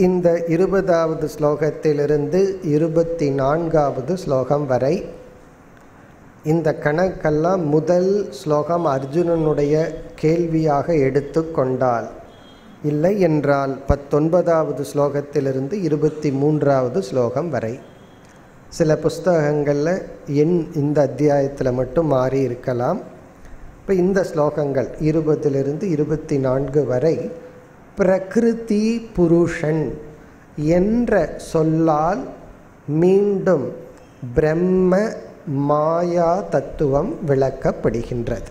இந்த 20வது ஸ்லோகத்திலிருந்து 24வது ஸ்லோகம் வரை இந்த கணக்கெல்லாம் முதல் ஸ்லோகம் அர்ஜுனனுடைய கேள்வியாக எடுத்துக்கொண்டால், இல்லை என்றால் 19வது ஸ்லோகத்திலிருந்து 23வது ஸ்லோகம் வரை. சில புஸ்தகங்களில் இந்த அத்தியாயத்தில் மட்டும் மாறி இருக்கலாம். இப்போ இந்த ஸ்லோகங்கள் 20லிருந்து 24 வரை பிரகிருதி புருஷன் என்ற சொல்லால் மீண்டும் பிரம்ம மாயா தத்துவம் விளக்கப்படுகின்றது.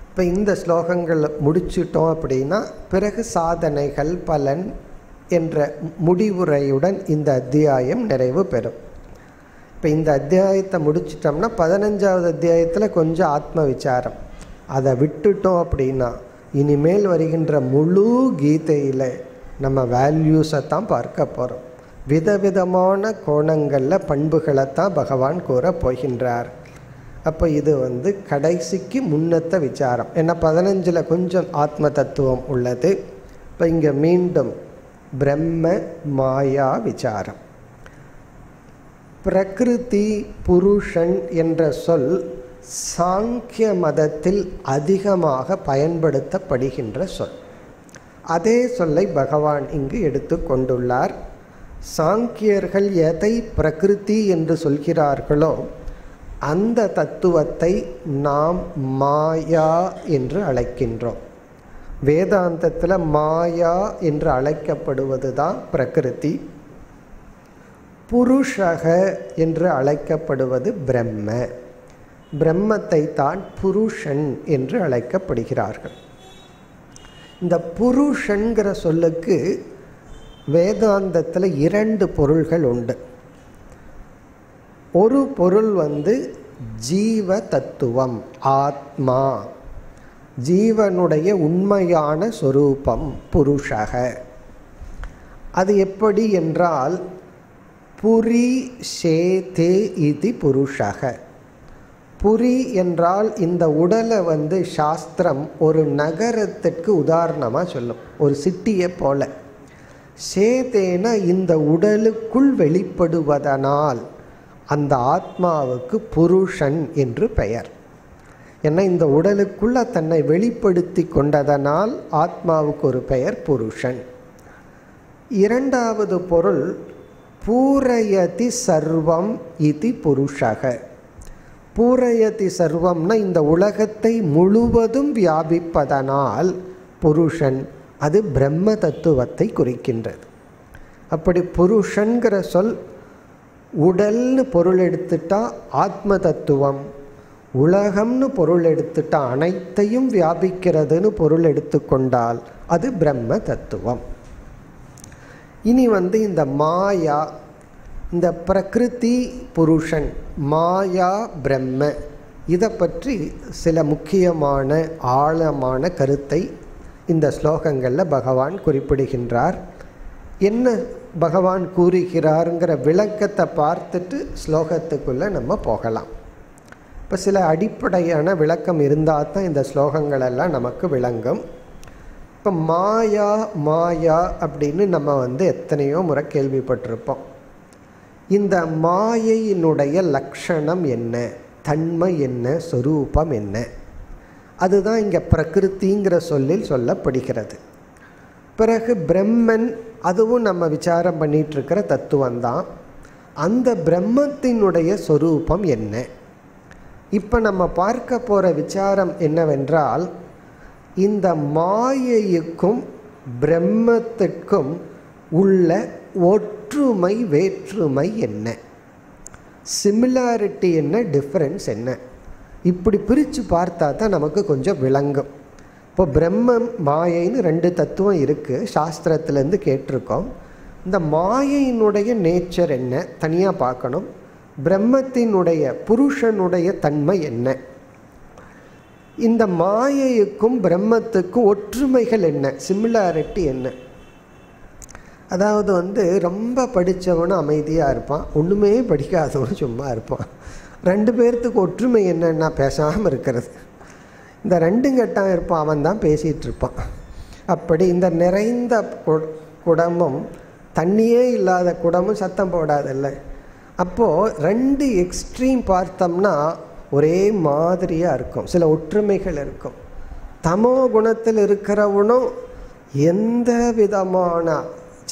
இப்போ இந்த ஸ்லோகங்கள் முடிச்சிட்டோம் அப்படின்னா பிறகு சாதனைகள் பலன் என்ற முடிவுரையுடன் இந்த அத்தியாயம் நிறைவு பெறும். இப்போ இந்த அத்தியாயத்தை முடிச்சிட்டோம்னா 15வது அத்தியாயத்தில் கொஞ்சம் ஆத்ம விசாரம். அதை விட்டுட்டோம் அப்படின்னா இனிமேல் வருகின்ற முழு கீதையில் நம்ம வேல்யூஸை தான் பார்க்க போகிறோம். விதவிதமான கோணங்களில் பண்புகளைத்தான் பகவான் கூற போகின்றார். அப்போ இது கடைசிக்கு முன்னத்த விசாரம். ஏன்னா 15ல் கொஞ்சம் ஆத்ம தத்துவம் உள்ளது. இப்போ இங்கே மீண்டும் பிரம்ம மாயா விசாரம். பிரகிருதி புருஷன் என்ற சொல் சாங்கிய மதத்தில் அதிகமாக பயன்படுத்தப்படுகின்ற சொல். அதே சொல்லை பகவான் இங்கு எடுத்து கொண்டுள்ளார். சாங்கியர்கள் எதை பிரகிருதி என்று சொல்கிறார்களோ அந்த தத்துவத்தை நாம் மாயா என்று அழைக்கின்றோம். வேதாந்தத்தில் மாயா என்று அழைக்கப்படுவது தான் பிரகிருதி. புருஷக என்று அழைக்கப்படுவது பிரம்ம. பிரம்மத்தை தான் புருஷன் என்று அழைக்கப்படுகிறார்கள். இந்த புருஷன்கிற சொல்லுக்கு வேதாந்தத்தில் 2 பொருள்கள் உண்டு. ஒரு பொருள் ஜீவ தத்துவம், ஆத்மா, ஜீவனுடைய உண்மையான சொரூபம் புருஷக. அது எப்படி என்றால் புரி சேதே இது புருஷக. புரி என்றால் இந்த உடலை சாஸ்திரம் ஒரு நகரத்திற்கு உதாரணமாக சொல்லும், ஒரு சிட்டியை போல. சேதேன இந்த உடலுக்குள் வெளிப்படுவதனால் அந்த ஆத்மாவுக்கு புருஷன் என்று பெயர். ஏன்னா இந்த உடலுக்குள்ள தன்னை வெளிப்படுத்தி கொண்டதனால் ஆத்மாவுக்கு ஒரு பெயர் புருஷன். 2வது பொருள் பூரயதி சர்வம் இது புருஷக. பூரயதி சர்வம்னா இந்த உலகத்தை முழுவதும் வியாபிப்பதனால் புருஷன், அது பிரம்ம தத்துவத்தை குறிக்கின்றது. அப்படி புருஷன்கிற சொல் உடல்னு பொருள் எடுத்துட்டா ஆத்ம தத்துவம், உலகம்னு பொருள் எடுத்துட்டா அனைத்தையும் வியாபிக்கிறதுன்னு பொருள் எடுத்துக்கொண்டால் அது பிரம்ம தத்துவம். இனி இந்த மாயா, இந்த பிரகிருதி புருஷன், மாயா பிரம்ம, இதை பற்றி சில முக்கியமான ஆழமான கருத்தை இந்த ஸ்லோகங்களில் பகவான் குறிப்பிடுகின்றார். என்ன பகவான் கூறுகிறாருங்கிற விளக்கத்தை பார்த்துட்டு ஸ்லோகத்துக்குள்ளே நம்ம போகலாம். இப்போ சில அடிப்படையான விளக்கம் இருந்தால் தான் இந்த ஸ்லோகங்களெல்லாம் நமக்கு விளங்கும். இப்போ மாயா மாயா அப்படின்னு நம்ம எத்தனையோ முறை கேள்விப்பட்டிருப்போம். இந்த மாயையினுடைய லட்சணம் என்ன, தன்மை என்ன, சொரூபம் என்ன, அதுதான் இங்கே பிரகிருதிங்கிற சொல்லில் சொல்லப்படுகிறது. பிறகு பிரம்மன், அதுவும் நம்ம விசாரம் பண்ணிகிட்ருக்கிற தத்துவம்தான். அந்த பிரம்மத்தினுடைய சொரூபம் என்ன? இப்போ நம்ம பார்க்க போகிற விசாரம் என்னவென்றால், இந்த மாயைக்கும் பிரம்மத்திற்கும் உள்ள ஒற்றுமை வேற்றுமை என்ன, சிமிலாரிட்டி என்ன, டிஃபரன்ஸ் என்ன, இப்படி பிரித்து பார்த்தா தான் நமக்கு கொஞ்சம் விளங்கும். இப்போ பிரம்மம் மாயைன்னு ரெண்டு தத்துவம் இருக்குது, சாஸ்திரத்துலேருந்து கேட்டிருக்கோம். இந்த மாயையினுடைய நேச்சர் என்ன தனியாக பார்க்கணும், பிரம்மத்தினுடைய புருஷனுடைய தன்மை என்ன, இந்த மாயைக்கும் பிரம்மத்துக்கும் ஒற்றுமைகள் என்ன, சிமிலாரிட்டி என்ன. அதாவது ரொம்ப படித்தவனும் அமைதியாக இருப்பான், ஒன்றுமே படிக்காதவனும் சும்மா இருப்பான். ரெண்டு பேர்த்துக்கு ஒற்றுமை என்னன்னா பேசாமல் இருக்கிறது. இந்த ரெண்டும் கெட்டான் இருப்பான், அவன் தான் பேசிகிட்டு இருப்பான். அப்படி இந்த நிறைந்த குடமும் தண்ணியே இல்லாத குடமும் சத்தம் போடாதல்ல. அப்போது ரெண்டு எக்ஸ்ட்ரீம் பார்த்தோம்னா ஒரே மாதிரியாக இருக்கும், சில ஒற்றுமைகள் இருக்கும். தமோ குணத்தில் இருக்கிறவனும் எந்த விதமான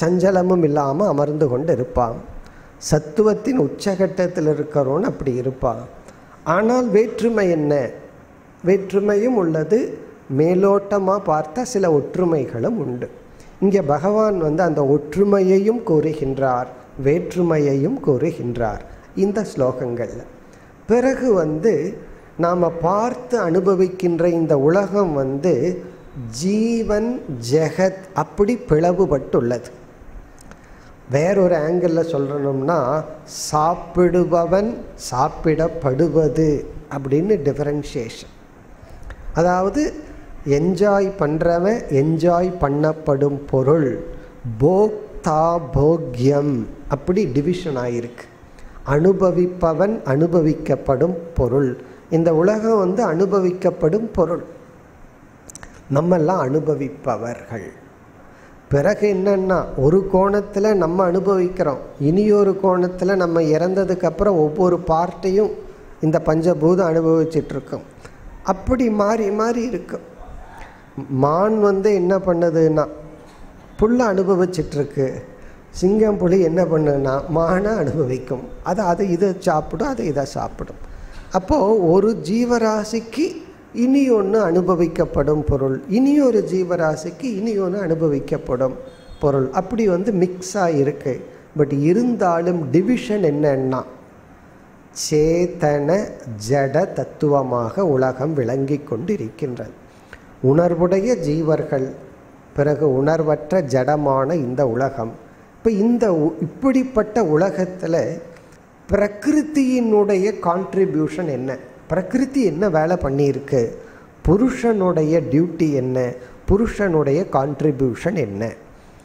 சஞ்சலமும் இல்லாமல் அமர்ந்து கொண்டு இருப்பான். சத்துவத்தின் உச்சகட்டத்தில் இருக்கிறவன் அப்படி இருப்பான். ஆனால் வேற்றுமை என்ன, வேற்றுமையும் உள்ளது, மேலோட்டமாக பார்த்தா சில ஒற்றுமைகளும் உண்டு. இங்கே பகவான் அந்த ஒற்றுமையையும் கூறுகின்றார், வேற்றுமையையும் கூறுகின்றார் இந்த ஸ்லோகங்களில். பிறகு நாம் பார்த்து அனுபவிக்கின்ற இந்த உலகம் ஜீவன் ஜெகத் அப்படி பிளவுபட்டுள்ளது. வேறொரு ஆங்கிளில் சொல்லணும்னா சாப்பிடுபவன் சாப்பிடப்படுவது அப்படின்னு டிஃபரன்ஷியேஷன். அதாவது என்ஜாய் பண்ணுறவன் என்ஜாய் பண்ணப்படும் பொருள், போக்தா போக்யம் அப்படி டிவிஷன் ஆகிருக்கு. அனுபவிப்பவன் அனுபவிக்கப்படும் பொருள். இந்த உலகம் அனுபவிக்கப்படும் பொருள், நம்மெல்லாம் அனுபவிப்பவர்கள். பிறகு என்னன்னா, ஒரு கோணத்தில் நம்ம அனுபவிக்கிறோம், இனியொரு கோணத்தில் நம்ம இறந்ததுக்கப்புறம் ஒவ்வொரு பார்ட்டையும் இந்த பஞ்சபூதம் அனுபவிச்சிட்ருக்கோம். அப்படி மாறி மாறி இருக்கும். மான் என்ன பண்ணுதுன்னா புல்லை அனுபவிச்சிட்ருக்கு, சிங்கம் புலி என்ன பண்ணுன்னா மானை அனுபவிக்கும். அது இதை சாப்பிடும், அதை இதை சாப்பிடும். அப்போது ஒரு ஜீவராசிக்கு இனி ஒன்று அனுபவிக்கப்படும் பொருள், இனி ஒரு ஜீவராசிக்கு இனி ஒன்று அனுபவிக்கப்படும் பொருள், அப்படி மிக்ஸாக இருக்கு. பட் இருந்தாலும் டிவிஷன் என்னன்னா சேதன ஜட தத்துவமாக உலகம் விளங்கி கொண்டு இருக்கின்றது. உணர்வுடைய ஜீவர்கள், பிறகு உணர்வற்ற ஜடமான இந்த உலகம். இப்போ இப்படிப்பட்ட உலகத்தில் பிரகிருதியினுடைய கான்ட்ரிபியூஷன் என்ன, பிரகிருதி என்ன வேலை பண்ணியிருக்கு, புருஷனுடைய டியூட்டி என்ன, புருஷனுடைய கான்ட்ரிபியூஷன் என்ன.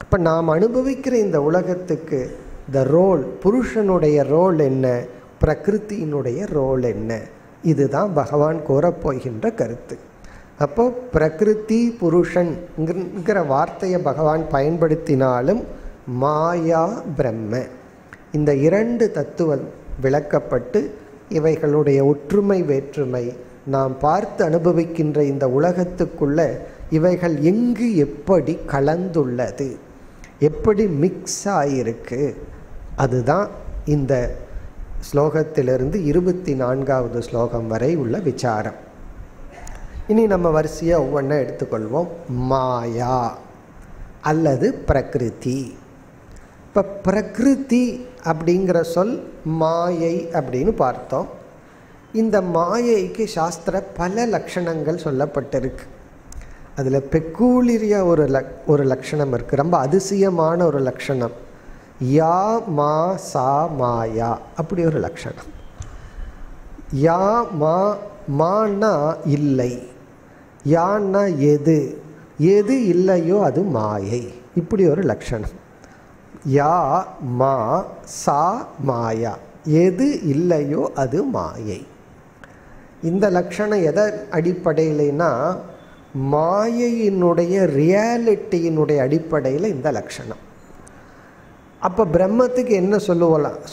இப்போ நாம் அனுபவிக்கிற இந்த உலகத்துக்கு த ரோல், புருஷனுடைய ரோல் என்ன, பிரகிருதியினுடைய ரோல் என்ன, இதுதான் பகவான் கூறப்போகின்ற கருத்து. அப்போ பிரகிருதி புருஷன்ங்கிற வார்த்தையை பகவான் பயன்படுத்தினாலும் மாயா பிரம்ம, இந்த இரண்டு தத்துவம் விளக்கப்பட்டு இவைகளுடைய ஒற்றுமை வேற்றுமை நாம் பார்த்து அனுபவிக்கின்ற இந்த உலகத்துக்குள்ள இவைகள் எங்கு எப்படி கலந்துள்ளது, எப்படி மிக்ஸ் ஆகிருக்கு, அதுதான் இந்த ஸ்லோகத்திலிருந்து 24வது ஸ்லோகம் வரை உள்ள விசாரம். இனி நம்ம வரிசையாக ஒவ்வொன்றா எடுத்துக்கொள்வோம். மாயா அல்லது பிரகிருதி. இப்போ பிரகிருதி அப்படிங்கிற சொல் மாயை அப்படின்னு பார்த்தோம். இந்த மாயைக்கு சாஸ்திர பல லட்சணங்கள் சொல்லப்பட்டிருக்கு. அதில் பெக்கூலிரியா ஒரு லட்சணம் இருக்குது, ரொம்ப அதிசயமான ஒரு லட்சணம். யா மா சா மாயா, அப்படி ஒரு லட்சணம். யா மா, மானா இல்லை, யான்னா எது, எது இல்லையோ அது மாயை, இப்படி ஒரு லட்சணம். யா மா சா மாயா, எது இல்லையோ அது மாயை. இந்த லட்சணம் எதை அடிப்படையிலனா மாயையினுடைய ரியாலிட்டியினுடைய அடிப்படையில் இந்த லட்சணம். அப்போ பிரம்மத்துக்கு என்ன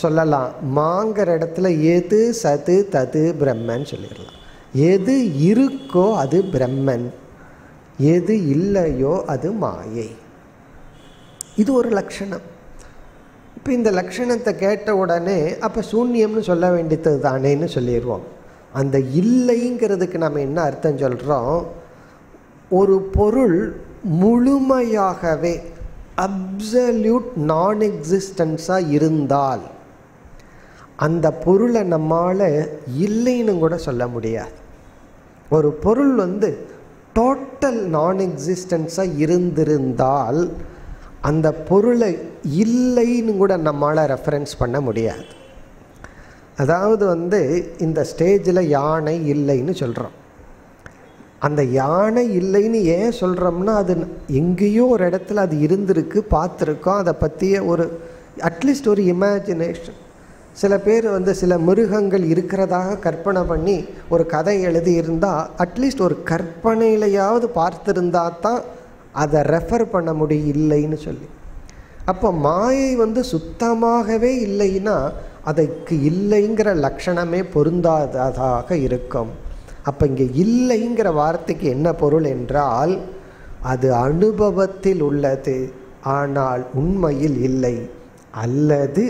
சொல்லலாம், மாங்கிற இடத்துல எது சது தது பிரம்மன் சொல்லிடலாம். எது இருக்கோ அது பிரம்மன், எது இல்லையோ அது மாயை. இது ஒரு லட்சணம். இப்போ இந்த லட்சணத்தை கேட்ட உடனே அப்போ சூன்யம்னு சொல்ல வேண்டியது தானேன்னு சொல்லிடுவோம். அந்த இல்லைங்கிறதுக்கு நம்ம என்ன அர்த்தம் சொல்கிறோம், ஒரு பொருள் முழுமையாகவே அப்சல்யூட் நான் எக்ஸிஸ்டன்ஸாக இருந்தால் அந்த பொருளை நம்மால் இல்லைன்னு கூட சொல்ல முடியாது. ஒரு பொருள் டோட்டல் நான் எக்ஸிஸ்டன்ஸாக இருந்திருந்தால் அந்த பொருளை இல்லைன்னு கூட நம்மால் ரெஃபரன்ஸ் பண்ண முடியாது. அதாவது இந்த ஸ்டேஜில் யானை இல்லைன்னு சொல்கிறோம். அந்த யானை இல்லைன்னு ஏன் சொல்கிறோம்னா அது எங்கேயோ ஒரு இடத்துல அது இருந்திருக்கு, பார்த்துருக்கோம், அதை பற்றிய ஒரு அட்லீஸ்ட் ஒரு இமேஜினேஷன். சில பேர் சில மிருகங்கள் இருக்கிறதாக கற்பனை பண்ணி ஒரு கதை எழுதியிருந்தால் அட்லீஸ்ட் ஒரு கற்பனையிலையாவது பார்த்துருந்தா தான் அதை ரெஃபர் பண்ண முடியும் இல்லைன்னு சொல்லி. அப்போ மாயை சுத்தமாகவே இல்லைன்னா அதுக்கு இல்லைங்கிற லட்சணமே பொருந்தாததாக இருக்கும். அப்போ இங்கே இல்லைங்கிற வார்த்தைக்கு என்ன பொருள் என்றால் அது அனுபவத்தில் உள்ளது, ஆனால் உண்மையில் இல்லை, அல்லது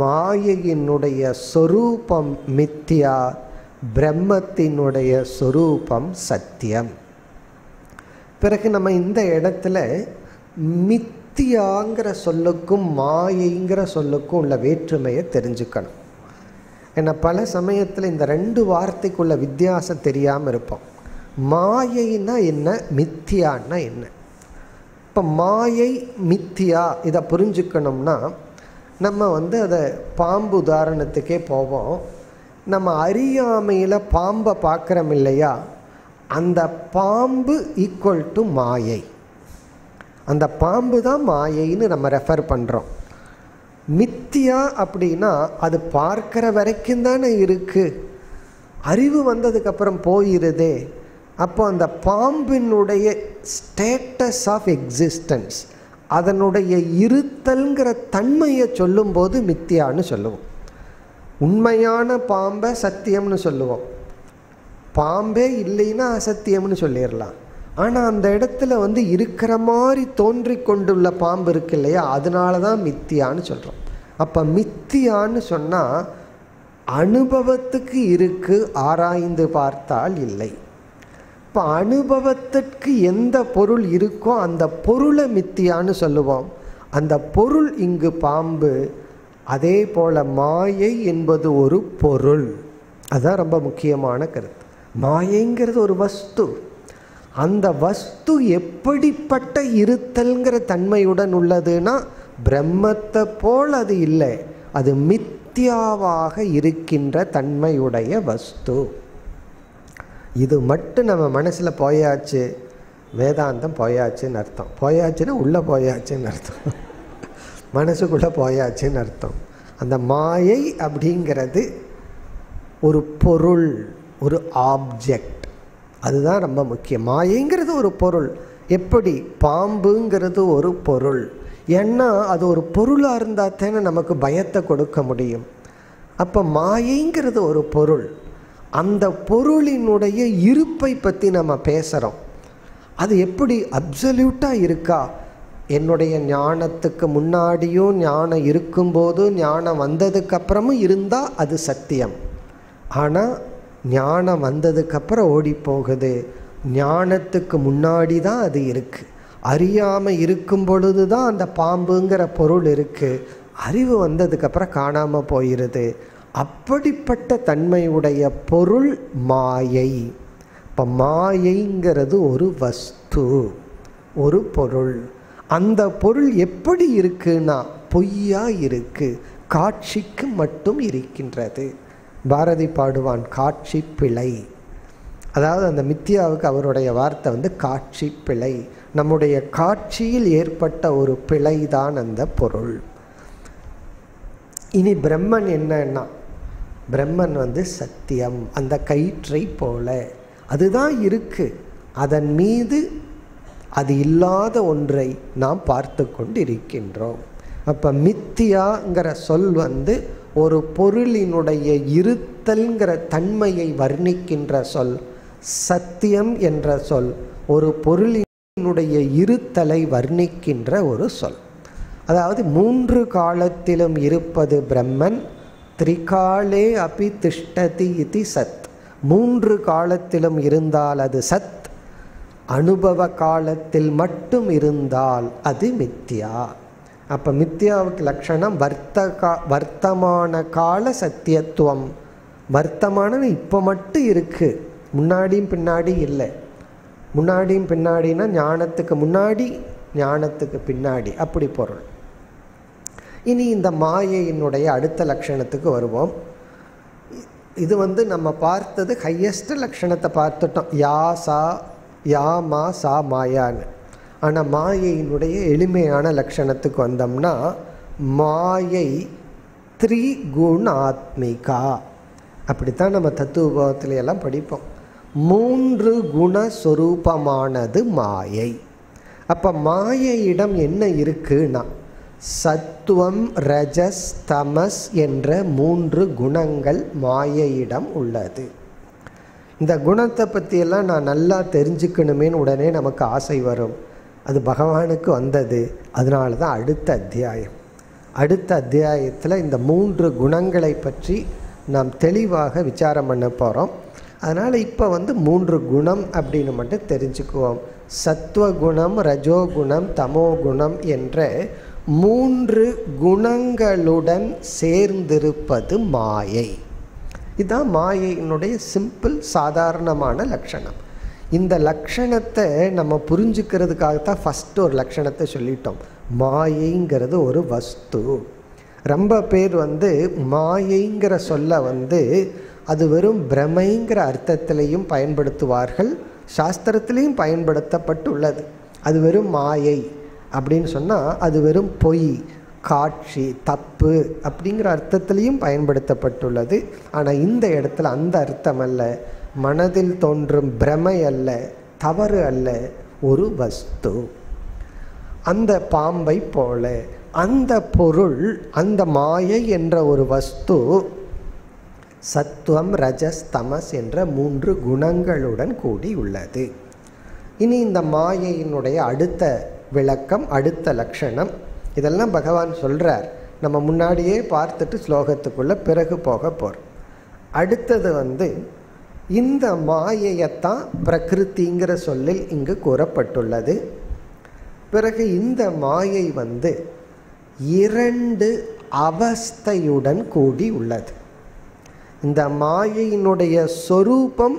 மாயையினுடைய சொரூபம் மித்யா, பிரம்மத்தினுடைய சொரூபம் சத்தியம். பிறகு நம்ம இந்த இடத்துல மித்தியாங்கிற சொல்லுக்கும் மாயைங்கிற சொல்லுக்கும் உள்ள வேற்றுமையை தெரிஞ்சுக்கணும். ஏன்னா பல சமயத்தில் இந்த ரெண்டு வார்த்தைக்குள்ள வித்தியாசம் தெரியாமல் இருப்போம். மாயைன்னா என்ன, மித்தியான்னா என்ன? இப்போ மாயை மித்தியா இதை புரிஞ்சுக்கணும்னா நம்ம அதை பாம்பு உதாரணத்துக்கே போவோம். நம்ம அறியாமையில் பாம்பை பார்க்குறோம் இல்லையா, அந்த பாம்பு ஈக்குவல் டு மாயை. அந்த பாம்பு தான் மாயைன்னு நம்ம ரெஃபர் பண்ணுறோம். மித்தியா அப்படின்னா அது பார்க்குற வரைக்கும் தானே இருக்குது, அறிவு வந்ததுக்கப்புறம் போயிருதே. அப்போ அந்த பாம்பினுடைய ஸ்டேட்டஸ் ஆஃப் எக்ஸிஸ்டன்ஸ், அதனுடைய இருத்தல்ங்கிற தன்மையை சொல்லும்போது மித்தியான்னு சொல்லுவோம். உண்மையான பாம்பை சத்தியம்னு சொல்லுவோம். பாம்பே இல்லைன்னா அசத்தியம்னு சொல்லிடலாம். ஆனால் அந்த இடத்துல இருக்கிற மாதிரி தோன்றி கொண்டுள்ள பாம்பு இருக்கு இல்லையா, அதனால தான் மித்தியான்னு சொல்கிறோம். அப்போ மித்தியான்னு சொன்னால் அனுபவத்துக்கு இருக்குது, ஆராய்ந்து பார்த்தால் இல்லை. இப்போ அனுபவத்திற்கு எந்த பொருள் இருக்கோ அந்த பொருளை மித்தியான்னு சொல்லுவோம். அந்த பொருள் இங்கு பாம்பு. அதே போல் மாயை என்பது ஒரு பொருள். அதுதான் ரொம்ப முக்கியமான கருத்து. மாயைங்கிறது ஒரு வஸ்து. அந்த வஸ்து எப்படிப்பட்ட இருத்தல்ங்கிற தன்மையுடன் உள்ளதுன்னா பிரம்மத்தை போல் அது இல்லை, அது மித்யாவாக இருக்கின்ற தன்மையுடைய வஸ்து. இது மட்டும் நம்ம மனசில் போயாச்சு, வேதாந்தம் போயாச்சுன்னு அர்த்தம். போயாச்சுன்னா உள்ளே போயாச்சுன்னு அர்த்தம், மனசுக்குள்ளே போயாச்சுன்னு அர்த்தம். அந்த மாயை அப்படிங்கிறது ஒரு பொருள், ஒரு ஆப்ஜெக்ட். அதுதான் ரொம்ப முக்கியம். மாயைங்கிறது ஒரு பொருள். எப்படி பாம்புங்கிறது ஒரு பொருள். ஏன்னா அது ஒரு பொருளாக இருந்தால் தானே நமக்கு பயத்தை கொடுக்க முடியும். அப்போ மாயைங்கிறது ஒரு பொருள். அந்த பொருளினுடைய இருப்பை பற்றி நம்ம பேசுகிறோம். அது எப்படி அப்சல்யூட்டாக இருக்கா? என்னுடைய ஞானத்துக்கு முன்னாடியும் ஞானம் இருக்கும்போதும் ஞானம் வந்ததுக்கப்புறமும் இருந்தால் அது சத்தியம். ஆனால் ஞானம் வந்ததுக்கப்புறம் ஓடி போகுது. ஞானத்துக்கு முன்னாடி தான் அது இருக்குது. அறியாமல் இருக்கும் பொழுது தான் அந்த பாம்புங்கிற பொருள் இருக்குது. அறிவு வந்ததுக்கப்புறம் காணாமல் போயிடுது. அப்படிப்பட்ட தன்மையுடைய பொருள் மாயை. இப்போ மாயைங்கிறது ஒரு வஸ்து, ஒரு பொருள். அந்த பொருள் எப்படி இருக்குன்னா பொய்யா இருக்கு, காட்சிக்கு மட்டும் இருக்கின்றது. பாரதி பாடுவான் காட்சி பிழை. அதாவது அந்த மித்யாவுக்கு அவருடைய வார்த்தை காட்சி பிழை. நம்முடைய காட்சியில் ஏற்பட்ட ஒரு பிழைதான் அந்த பொருள். இனி பிரம்மன் என்னன்னா, பிரம்மன் சத்தியம், அந்த கயிற்றை போல அதுதான் இருக்கு. அதன் மீது அது இல்லாத ஒன்றை நாம் பார்த்து கொண்டு இருக்கின்றோம். அப்போ மித்தியாங்கிற சொல் ஒரு பொருளினுடைய இருத்தல்ங்கிற தன்மையை வர்ணிக்கின்ற சொல். சத்தியம் என்ற சொல் ஒரு பொருளினுடைய இருத்தலை வர்ணிக்கின்ற ஒரு சொல். அதாவது 3 காலத்திலும் இருப்பது பிரம்மன். திரிகாலே அபி திஷ்டதி இதி சத். 3 காலத்திலும் இருந்தால் அது சத். அனுபவ காலத்தில் மட்டும் இருந்தால் அது மித்யா. அப்போ மித்யாவுக்கு லட்சணம் வர்த்தமான கால சத்தியத்துவம். வர்த்தமானம் இப்போ மட்டும் இருக்கு, முன்னாடியும் பின்னாடி இல்லை. முன்னாடியும் பின்னாடினா ஞானத்துக்கு முன்னாடி ஞானத்துக்கு பின்னாடி, அப்படி பொருள். இனி இந்த மாயையினுடைய அடுத்த லட்சணத்துக்கு வருவோம். இது நம்ம பார்த்தது ஹையஸ்ட் லட்சணத்தை பார்த்துட்டோம், யாசா யாமா சா மாயான்னு. ஆனால் மாயையினுடைய எளிமையான லட்சணத்துக்கு வந்தோம்னா மாயை திரிகுணாத்மிகா. அப்படித்தான் நம்ம தத்துவத்துல எல்லாம் படிப்போம். 3 குணஸ்வரூபமானது மாயை. அப்போ மாயையிடம் என்ன இருக்குன்னா சத்துவம் ரஜஸ் தமஸ் என்ற 3 குணங்கள் மாயையிடம் உள்ளது. இந்த குணத்தை பற்றியெல்லாம் நான் நல்லா தெரிஞ்சுக்கணுமேன்னு உடனே நமக்கு ஆசை வரும். அது பகவானுக்கு வந்தது. அதனால தான் அடுத்த அத்தியாயத்தில் இந்த 3 குணங்களை பற்றி நாம் தெளிவாக விசாரம் பண்ண போகிறோம். அதனால் இப்போ 3 குணம் அப்படின்னு மட்டும் தெரிஞ்சுக்குவோம். சத்வகுணம், ரஜோகுணம், தமோகுணம் என்ற 3 குணங்களுடன் சேர்ந்திருப்பது மாயை. இதுதான் மாயையினுடைய சிம்பிள் சாதாரணமான லட்சணம். இந்த லட்சணத்தை நம்ம புரிஞ்சுக்கிறதுக்காகத்தான் ஃபஸ்ட்டு ஒரு லட்சணத்தை சொல்லிட்டோம். மாயைங்கிறது ஒரு வஸ்து. ரொம்ப பேர் மாயைங்கிற சொல்ல அது வெறும் பிரமைங்கிற அர்த்தத்திலையும் பயன்படுத்துவார்கள், சாஸ்திரத்திலையும் பயன்படுத்தப்பட்டுள்ளது. அது வெறும் மாயை அப்படின்னு சொன்னால் அது வெறும் பொய், காட்சி, தப்பு அப்படிங்கிற அர்த்தத்திலையும் பயன்படுத்தப்பட்டுள்ளது. ஆனால் இந்த இடத்துல அந்த அர்த்தம் அல்ல, மனதில் தோன்றும் பிரமை அல்ல, தவறு அல்ல, ஒரு வஸ்து. அந்த பாம்பை போல அந்த பொருள், அந்த மாயை என்ற ஒரு வஸ்து சத்துவம் ரஜஸ் தமஸ் என்ற 3 குணங்களுடன் கூடி உள்ளது. இனி இந்த மாயையினுடைய அடுத்த விளக்கம், அடுத்த லட்சணம், இதெல்லாம் பகவான் சொல்கிறார். நம்ம முன்னாடியே பார்த்துட்டு ஸ்லோகத்துக்குள்ளே பிறகு போக போகிறோம். அடுத்தது இந்த மாயையத்தான் பிரகிருதிங்கிற சொல்லில் இங்கு கூறப்பட்டுள்ளது. பிறகு இந்த மாயை 2 அவஸ்தையுடன் கூடி உள்ளது. இந்த மாயையினுடைய சொரூபம்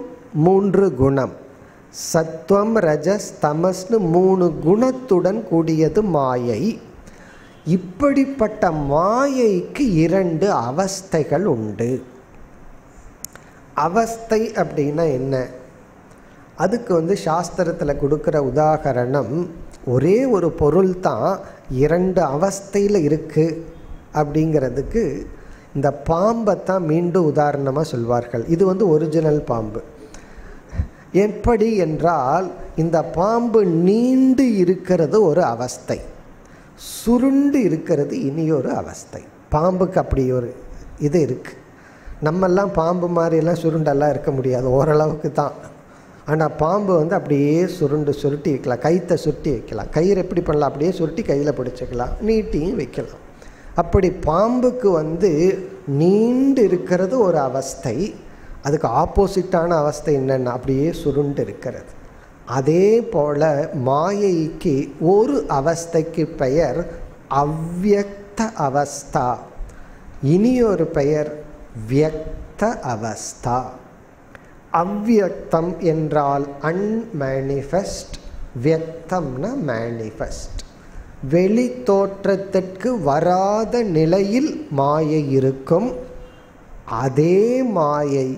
3 குணம், சத்வம் ரஜஸ் தமஸ்னு 3 குணத்துடன் கூடியது மாயை. இப்படிப்பட்ட மாயைக்கு 2 அவஸ்தைகள் உண்டு. அவஸ்தை அப்படின்னா என்ன? அதுக்கு சாஸ்திரத்தில் கொடுக்குற உதாகரணம், ஒரே ஒரு பொருள் தான் 2 அவஸ்தையில் இருக்குது அப்படிங்கிறதுக்கு இந்த பாம்பை தான் மீண்டும் உதாரணமாக சொல்வார்கள். இது ஒரிஜினல் பாம்பு. எப்படி என்றால் இந்த பாம்பு நீண்டு இருக்கிறது ஒரு அவஸ்தை, சுருண்டு இருக்கிறது இனியொரு அவஸ்தை. பாம்புக்கு அப்படி ஒரு இது இருக்குது. நம்மெல்லாம் பாம்பு மாதிரியெல்லாம் சுருண்டெல்லாம் இருக்க முடியாது, ஓரளவுக்கு தான். ஆனால் பாம்பு அப்படியே சுருட்டி வைக்கலாம், கைத்தை சுருட்டி வைக்கலாம். கயிறு எப்படி பண்ணலாம், அப்படியே சுருட்டி கையில் பிடிச்சிக்கலாம், நீட்டியும் வைக்கலாம். அப்படி பாம்புக்கு நீண்டு இருக்கிறது ஒரு அவஸ்தை. அதுக்கு ஆப்போசிட்டான அவஸ்தை என்னென்னா அப்படியே சுருண்டு இருக்கிறது. அதே போல் மாயைக்கு ஒரு அவஸ்தைக்கு பெயர் அவ்யக்த அவஸ்தா, இனியொரு பெயர் வியக்த அவஸ்தா. அவ்வியக்தம் என்றால் அன்மேனிஃபெஸ்ட், வியக்தம்னா மேனிஃபெஸ்ட். வெளி தோற்றத்திற்கு வராத நிலையில் மாயை இருக்கும். அதே மாயை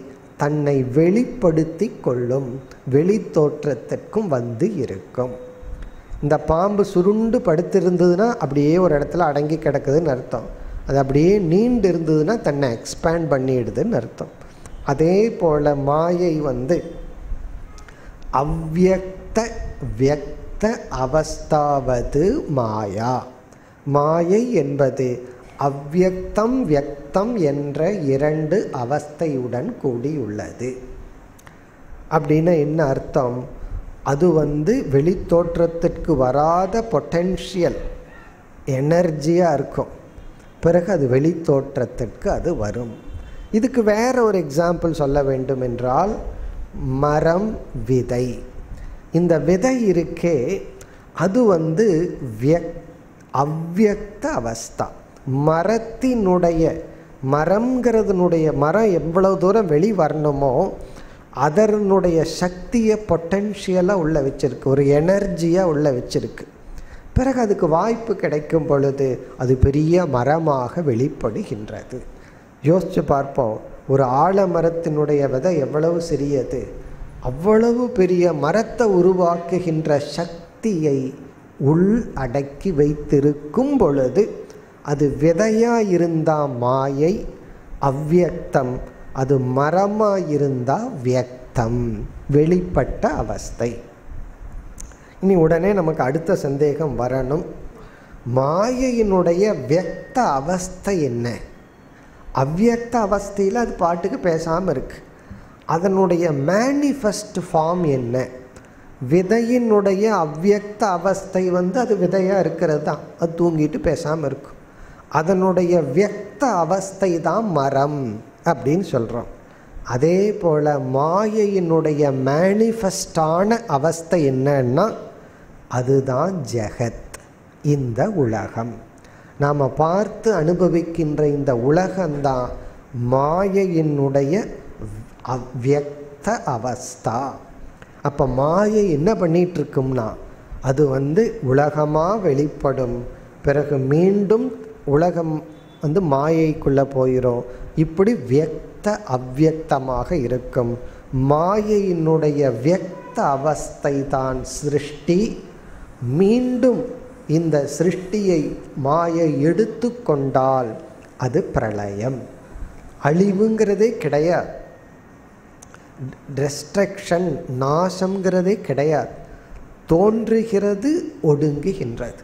தன்னை வெளிப்படுத்தி கொள்ளும், வெளி தோற்றத்திற்கும் வந்து இருக்கும். இந்த பாம்பு சுருண்டு படுத்திருந்ததுன்னா அப்படியே ஒரு இடத்துல அடங்கி கிடக்குதுன்னு அர்த்தம். அது அப்படியே நீண்டு இருந்ததுன்னா தன்னை எக்ஸ்பேண்ட் பண்ணிடுதுன்னு அர்த்தம். அதே போல் மாயை அவ்வியக்த வியக்த அவஸ்தாவது மாயா. மாயை என்பது அவ்வியக்தம் வியக்தம் என்ற இரண்டு அவஸ்தையுடன் கூடியுள்ளது. அப்படின்னா என்ன அர்த்தம்? அது வெளி தோற்றத்திற்கு வராத பொட்டென்ஷியல் எனர்ஜியாக இருக்கும். பிறகு அது வெளி தோற்றத்திற்கு அது வரும். இதுக்கு வேற ஒரு எக்ஸாம்பிள் சொல்ல வேண்டும் என்றால், மரம் விதை. இந்த விதை இருக்கே அது அவ்வியக்த அவஸ்தா. மரத்தினுடைய மரம்ங்கிறதுனுடைய மரம் எவ்வளவு தூரம் வெளி வரணுமோ அதனுடைய சக்தியை பொட்டென்ஷியலாக உள்ள வச்சிருக்கு, ஒரு எனர்ஜியாக உள்ள வச்சிருக்கு. பிறகு அதுக்கு வாய்ப்பு கிடைக்கும் பொழுது அது பெரிய மரமாக வெளிப்படுகின்றது. யோசித்து பார்ப்போம், ஒரு ஆலமரத்தினுடைய விதை எவ்வளவு சிறியது, அவ்வளவு பெரிய மரத்தை உருவாக்குகின்ற சக்தியை உள் அடக்கி வைத்திருக்கும் பொழுது அது விதையாக இருந்தால் மாயை அவ்வியக்தம், அது மரமாக இருந்தால் வியக்தம், வெளிப்பட்ட அவஸ்தை. இனி உடனே நமக்கு அடுத்த சந்தேகம் வரணும், மாயையினுடைய வியக்த அவஸ்தை என்ன? அவ்வியக்த அவஸ்தையில் அது பாட்டுக்கு பேசாமல் இருக்கு. அதனுடைய மேனிஃபெஸ்ட் ஃபார்ம் என்ன? விதையினுடைய அவ்வியக்த அவஸ்தை அது விதையாக இருக்கிறது தான், அது தூங்கிட்டு பேசாமல் இருக்கும். அதனுடைய வியக்த அவஸ்தை தான் மரம் அப்படின்னு சொல்கிறோம். அதே போல் மாயையினுடைய மேனிஃபெஸ்டான அவஸ்தை என்னன்னா அதுதான் ஜெகத், இந்த உலகம். நாம் பார்த்து அனுபவிக்கின்ற இந்த உலகம்தான் மாயையினுடைய அவ்வியக்த அவஸ்தா. அப்போ மாயை என்ன பண்ணிகிட்ருக்கும்னா அது உலகமாக வெளிப்படும். பிறகு மீண்டும் உலகம் மாயைக்குள்ளே போயிடும். இப்படி வியக்த அவ்வியக்தமாக இருக்கும். மாயையினுடைய வியக்த அவஸ்தை தான் சிருஷ்டி. மீண்டும் இந்த சிருஷ்டியை மாயை எடுத்து கொண்டால் அது பிரளயம். அழிவுங்கிறதே கிடையாது, டிஸ்ட்ரக்ஷன் நாசம்ங்கிறதே கிடையாது. தோன்றுகிறது, ஒடுங்குகின்றது.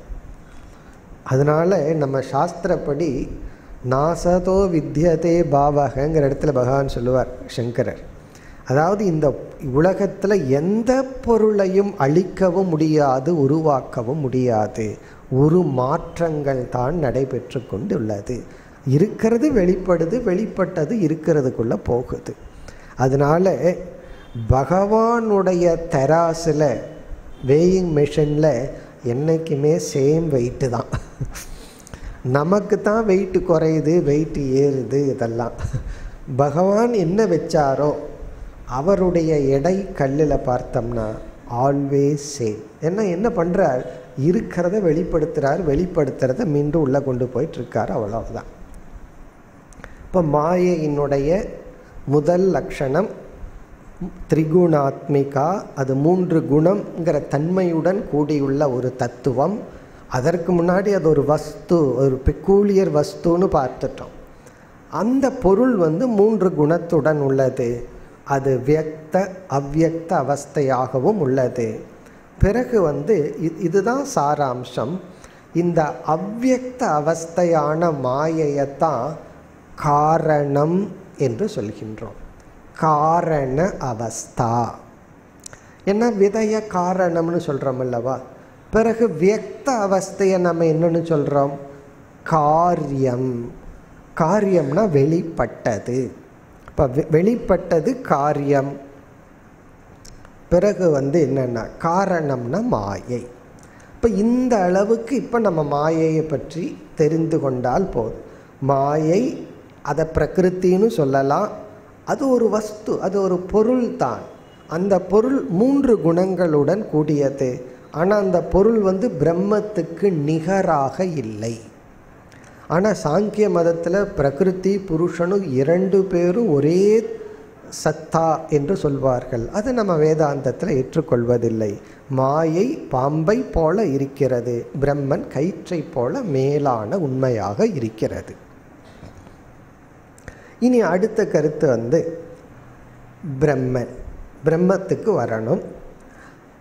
அதனால் நம்ம சாஸ்திரப்படி நாசதோ வித்யதே பாவகங்கிற இடத்துல பகவான் சொல்லுவார் சங்கரர். அதாவது இந்த உலகத்தில் எந்த பொருளையும் அழிக்கவும் முடியாது, உருவாக்கவும் முடியாது. ஒரு மாற்றங்கள் தான் நடைபெற்று கொண்டு உள்ளது. இருக்கிறது வெளிப்படுது, வெளிப்பட்டது இருக்கிறதுக்குள்ளே போகுது. அதனால் பகவானுடைய தராசில், வேயிங் மிஷினில் என்றைக்குமே சேம் வெயிட்டு தான். நமக்கு தான் வெயிட்டு குறையுது, வெயிட்டு ஏறுது. இதெல்லாம் பகவான் என்ன வச்சாரோ அவருடைய எடை கல்லில் பார்த்தோம்னா ஆல்வேஸ் சேம். ஏன்னா என்ன பண்ணுறார், இருக்கிறத வெளிப்படுத்துகிறார், வெளிப்படுத்துகிறத மீண்டும் உள்ளே கொண்டு போயிட்டுருக்கார், அவ்வளவுதான். இப்போ மாயையினுடைய முதல் லட்சணம் திரிகுணாத்மிகா. அது 3 குணங்கிற தன்மையுடன் கூடியுள்ள ஒரு தத்துவம். அதற்கு முன்னாடி அது ஒரு வஸ்து, ஒரு பெக்கூலியர் வஸ்துன்னு பார்த்துட்டோம். அந்த பொருள் 3 குணத்துடன் உள்ளது. அது வியக்த அவ்வியக்த அவஸ்தையாகவும் உள்ளது. பிறகு இதுதான் சாராம்சம். இந்த அவ்வியக்த அவஸ்தையான மாயையத்தான் காரணம் என்று சொல்கின்றோம். காரண அவஸ்தா. என்ன விதைய காரணம்னு சொல்கிறோம் அல்லவா? பிறகு வியக்த அவஸ்தையை நம்ம என்னன்னு சொல்கிறோம்? காரியம். காரியம்னா வெளிப்பட்டது. இப்போ வெளிப்பட்டது காரியம். பிறகு என்னென்னா காரணம்னா மாயை. இப்போ இந்த அளவுக்கு இப்போ நம்ம மாயையை பற்றி தெரிந்து கொண்டால் போதும். மாயை அதை பிரகிருத்தின்னு சொல்லலாம். அது ஒரு வஸ்து, அது ஒரு பொருள் தான். அந்த பொருள் 3 குணங்களுடன் கூடியது. ஆனால் அந்த பொருள் பிரம்மத்துக்கு நிகராக இல்லை. ஆனால் சாங்கிய மதத்தில் பிரகிருதி புருஷனும் 2 பேரும் ஒரே சத்தா என்று சொல்வார்கள். அது நம்ம வேதாந்தத்தில் ஏற்றுக்கொள்வதில்லை. மாயை பாம்பை போல இருக்கிறது, பிரம்மன் கயிற்றை போல மேலான உண்மையாக இருக்கிறது. இனி அடுத்த கருத்து பிரம்மத்துக்கு வரணும்.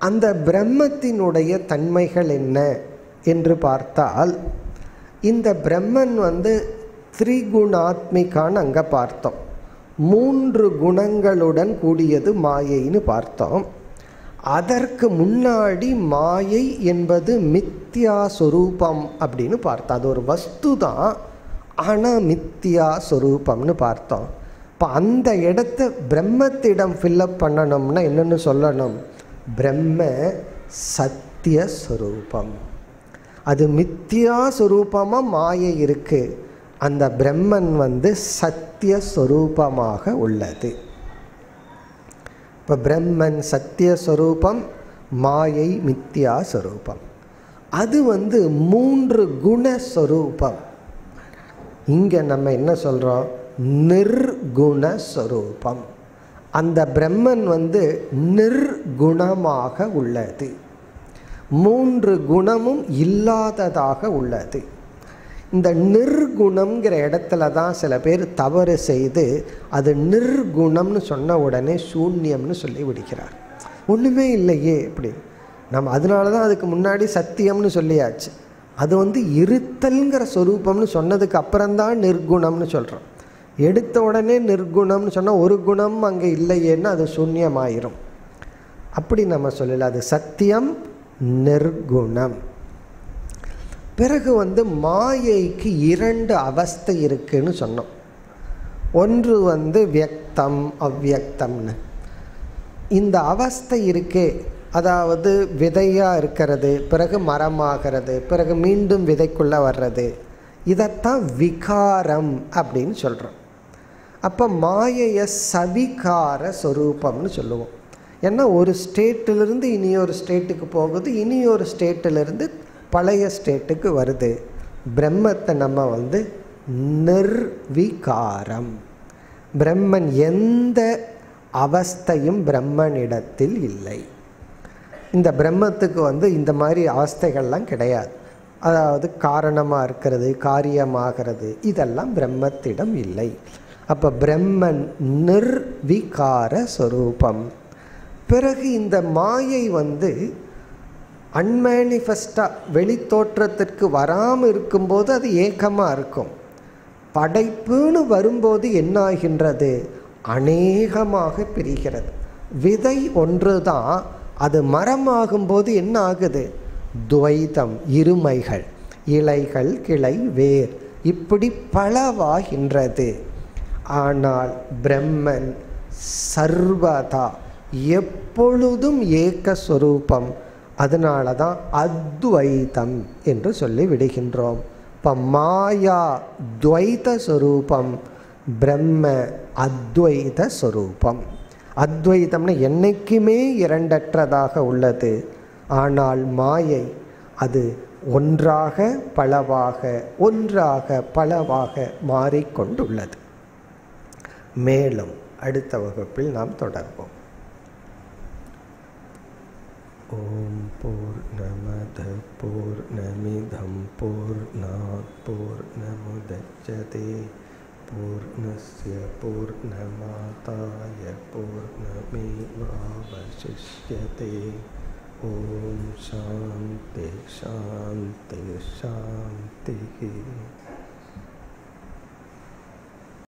அந்த பிரம்மத்தினுடைய தன்மைகள் என்ன என்று பார்த்தால், இந்த பிரம்மன் திரிகுணாத்மிகான்னு அங்கே பார்த்தோம். 3 குணங்களுடன் கூடியது மாயைன்னு பார்த்தோம். அதற்கு முன்னாடி மாயை என்பது மித்யா சொரூபம் அப்படின்னு பார்த்தோம். அது ஒரு வஸ்து தான், ஆனால் மித்யா சொரூபம்னு பார்த்தோம். இப்போ அந்த இடத்த பிரம்மத்திடம் ஃபில்லப் பண்ணணும்னா என்னென்னு சொல்லணும்? பிரம்ம சத்தியஸ்வரூபம். அது மித்யா சொரூபமாக மாயை இருக்குது, அந்த பிரம்மன் சத்தியஸ்வரூபமாக உள்ளது. இப்போ பிரம்மன் சத்தியஸ்வரூபம், மாயை மித்யா சொரூபம். அது 3 குணஸ்வரூபம். இங்கே நம்ம என்ன சொல்கிறோம்? நிர்குணஸ்வரூபம். அந்த பிரம்மன் நிர்குணமாக உள்ளது, 3 குணமும் இல்லாததாக உள்ளது. இந்த நிர்குணம்ங்கிற இடத்துல தான் சில பேர் தவறு செய்து அது நிர்குணம்னு சொன்ன உடனே சூன்யம்னு சொல்லி விடுகிறார். ஒன்றுமே இல்லையே அப்படி. நம்ம அதனால தான் அதுக்கு முன்னாடி சத்தியம்னு சொல்லியாச்சு. அது இருத்தல்ங்கிற சொரூபம்னு சொன்னதுக்கு அப்புறம்தான் நிர்குணம்னு சொல்கிறோம். எடுத்த உடனே நிர்குணம்னு சொன்னால் ஒரு குணம் அங்கே இல்லையேன்னு அது சூன்யமாயிரும். அப்படி நம்ம சொல்லல, அது சத்தியம் நிர்குணம். பிறகு மாயைக்கு 2 அவஸ்தை இருக்குன்னு சொன்னோம். ஒன்று வியக்தம் அவ்வியக்தம்னு. இந்த அவஸ்தை இருக்கே, அதாவது விதையாக இருக்கிறது, பிறகு மரமாகிறது, பிறகு மீண்டும் விதைக்குள்ளே வர்றது, இதைத்தான் விகாரம் அப்படின்னு சொல்கிறோம். அப்போ மாயையை சவிகார சொரூபம்னு சொல்லுவோம். ஏன்னா ஒரு ஸ்டேட்டிலிருந்து இனியொரு ஸ்டேட்டுக்கு போகுது, இனியொரு ஸ்டேட்டிலிருந்து பழைய ஸ்டேட்டுக்கு வருது. பிரம்மத்தை நம்ம நிர்விகாரம். பிரம்மன் எந்த அவஸ்தையும் பிரம்மனிடத்தில் இல்லை. இந்த பிரம்மத்துக்கு இந்த மாதிரி அவஸ்தைகள்லாம் கிடையாது. அதாவது காரணமாக இருக்கிறது, காரியமாகிறது, இதெல்லாம் பிரம்மத்திடம் இல்லை. அப்போ பிரம்மன் நிர்விகார சொரூபம். பிறகு இந்த மாயை அன்மேனிஃபெஸ்டாக வெளி தோற்றத்திற்கு வராமல் இருக்கும்போது அது ஏக்கமாக இருக்கும். படைப்புன்னு வரும்போது என்ன ஆகின்றது? அநேகமாக பிரிகிறது. விதை ஒன்று தான், அது மரமாகும்போது என்ன ஆகுது? துவைதம், இருமைகள், இலைகள், கிளை, வேர், இப்படி பலவாகின்றது. ஆனால் பிரம்மன் சர்வதா எப்பொழுதும் ஏகஸ்வரூபம். அதனால தான் அத்வைதம் என்று சொல்லி விடுகின்றோம். இப்போ மாயா துவைத ஸ்வரூபம், பிரம்ம அத்வைத ஸ்வரூபம். அத்வைதம்னா என்னைக்குமே இரண்டற்றதாக உள்ளது. ஆனால் மாயை அது ஒன்றாக பலவாக, ஒன்றாக பலவாக மாறிக்கொண்டுள்ளது. மேலும் அடுத்த வகுப்பில் நாம் தொடர்வோம். ஓம் பூர்ணமத பூர்ணமிதம் பூர்ணாத் பூர்ணமுதச்யதே பூர்ணஸ்ய பூர்ணமாதாய பூர்ணமேவாவசிஷ்யதே. ஓம் சாந்தி சாந்தி சாந்தி.